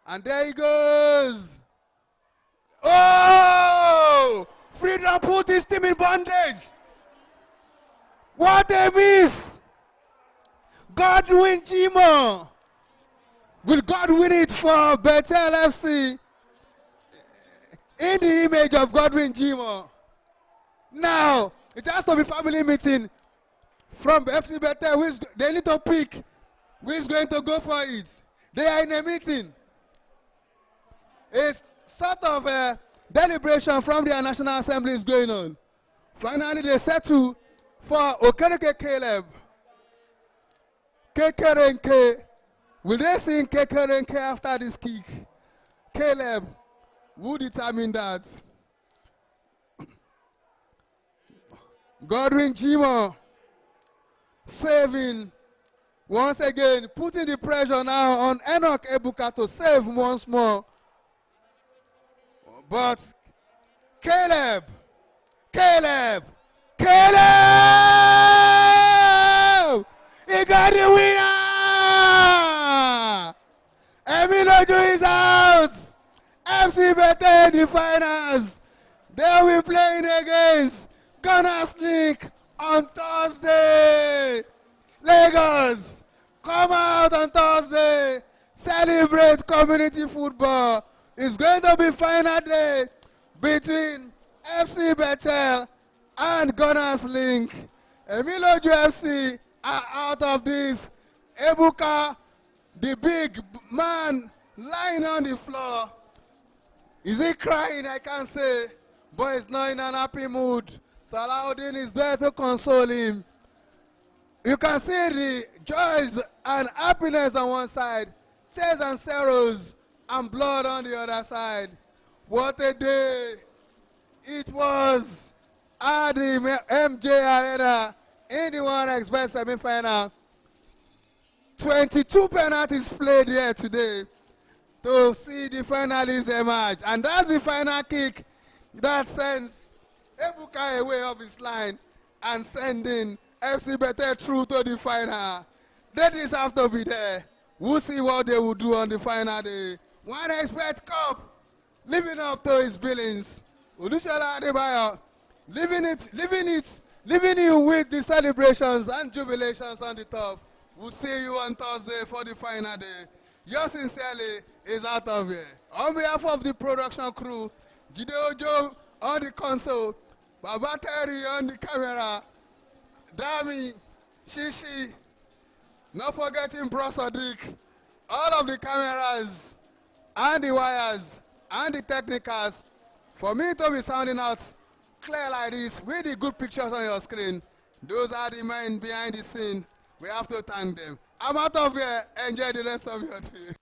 And there he goes. Oh! Freedom put his team in bondage. What a miss! Godwin Jimo. Will God win it for Bethel FC? In the image of Godwin Jimo. Now, it has to be family meeting from FC Bethel. They need to pick who is going to go for it. They are in a meeting. It's sort of a deliberation from their National Assembly is going on. Finally, they settle for Okereke Caleb. Kekerenke. Will they sing Kekerenke after this kick? Caleb will determine that. Godwin Jimo saving once again, putting the pressure now on Enoch Ebuka to save once more. But Caleb! He got the winner! Emiloju is out! FC Bethel in the finals. They will be playing against Gunners League on Thursday. Lagos, come out on Thursday. Celebrate community football. It's going to be final day between FC Bethel and Gunners Link. Emiloju FC are out of this. Ebuka, the big man lying on the floor. Is he crying? I can't say, but he's not in an happy mood. Salahuddin is there to console him. You can see the joys and happiness on one side, tears and sorrows, and blood on the other side. What a day it was at the MJ Arena in the 1xBet semi-final. 22 penalties played here today to see the finalists emerge. And that's the final kick that sends Ebuka away off his line and sending FC Bethel through to the final. They deserve to be there. We'll see what they will do on the final day. 1xBet Cup, living up to his billings. Olusola Adebayo, leaving you with the celebrations and jubilations on the top. We'll see you on Thursday for the final day. Yours sincerely is out of here. On behalf of the production crew, Jide Ojo on the console, Baba Terry on the camera, Dami, Shishi, not forgetting Bros Odrik, all of the cameras and the wires and the technicals. For me to be sounding out clear like this with the good pictures on your screen, those are the men behind the scene. We have to thank them. I'm out of here. Enjoy the rest of your day.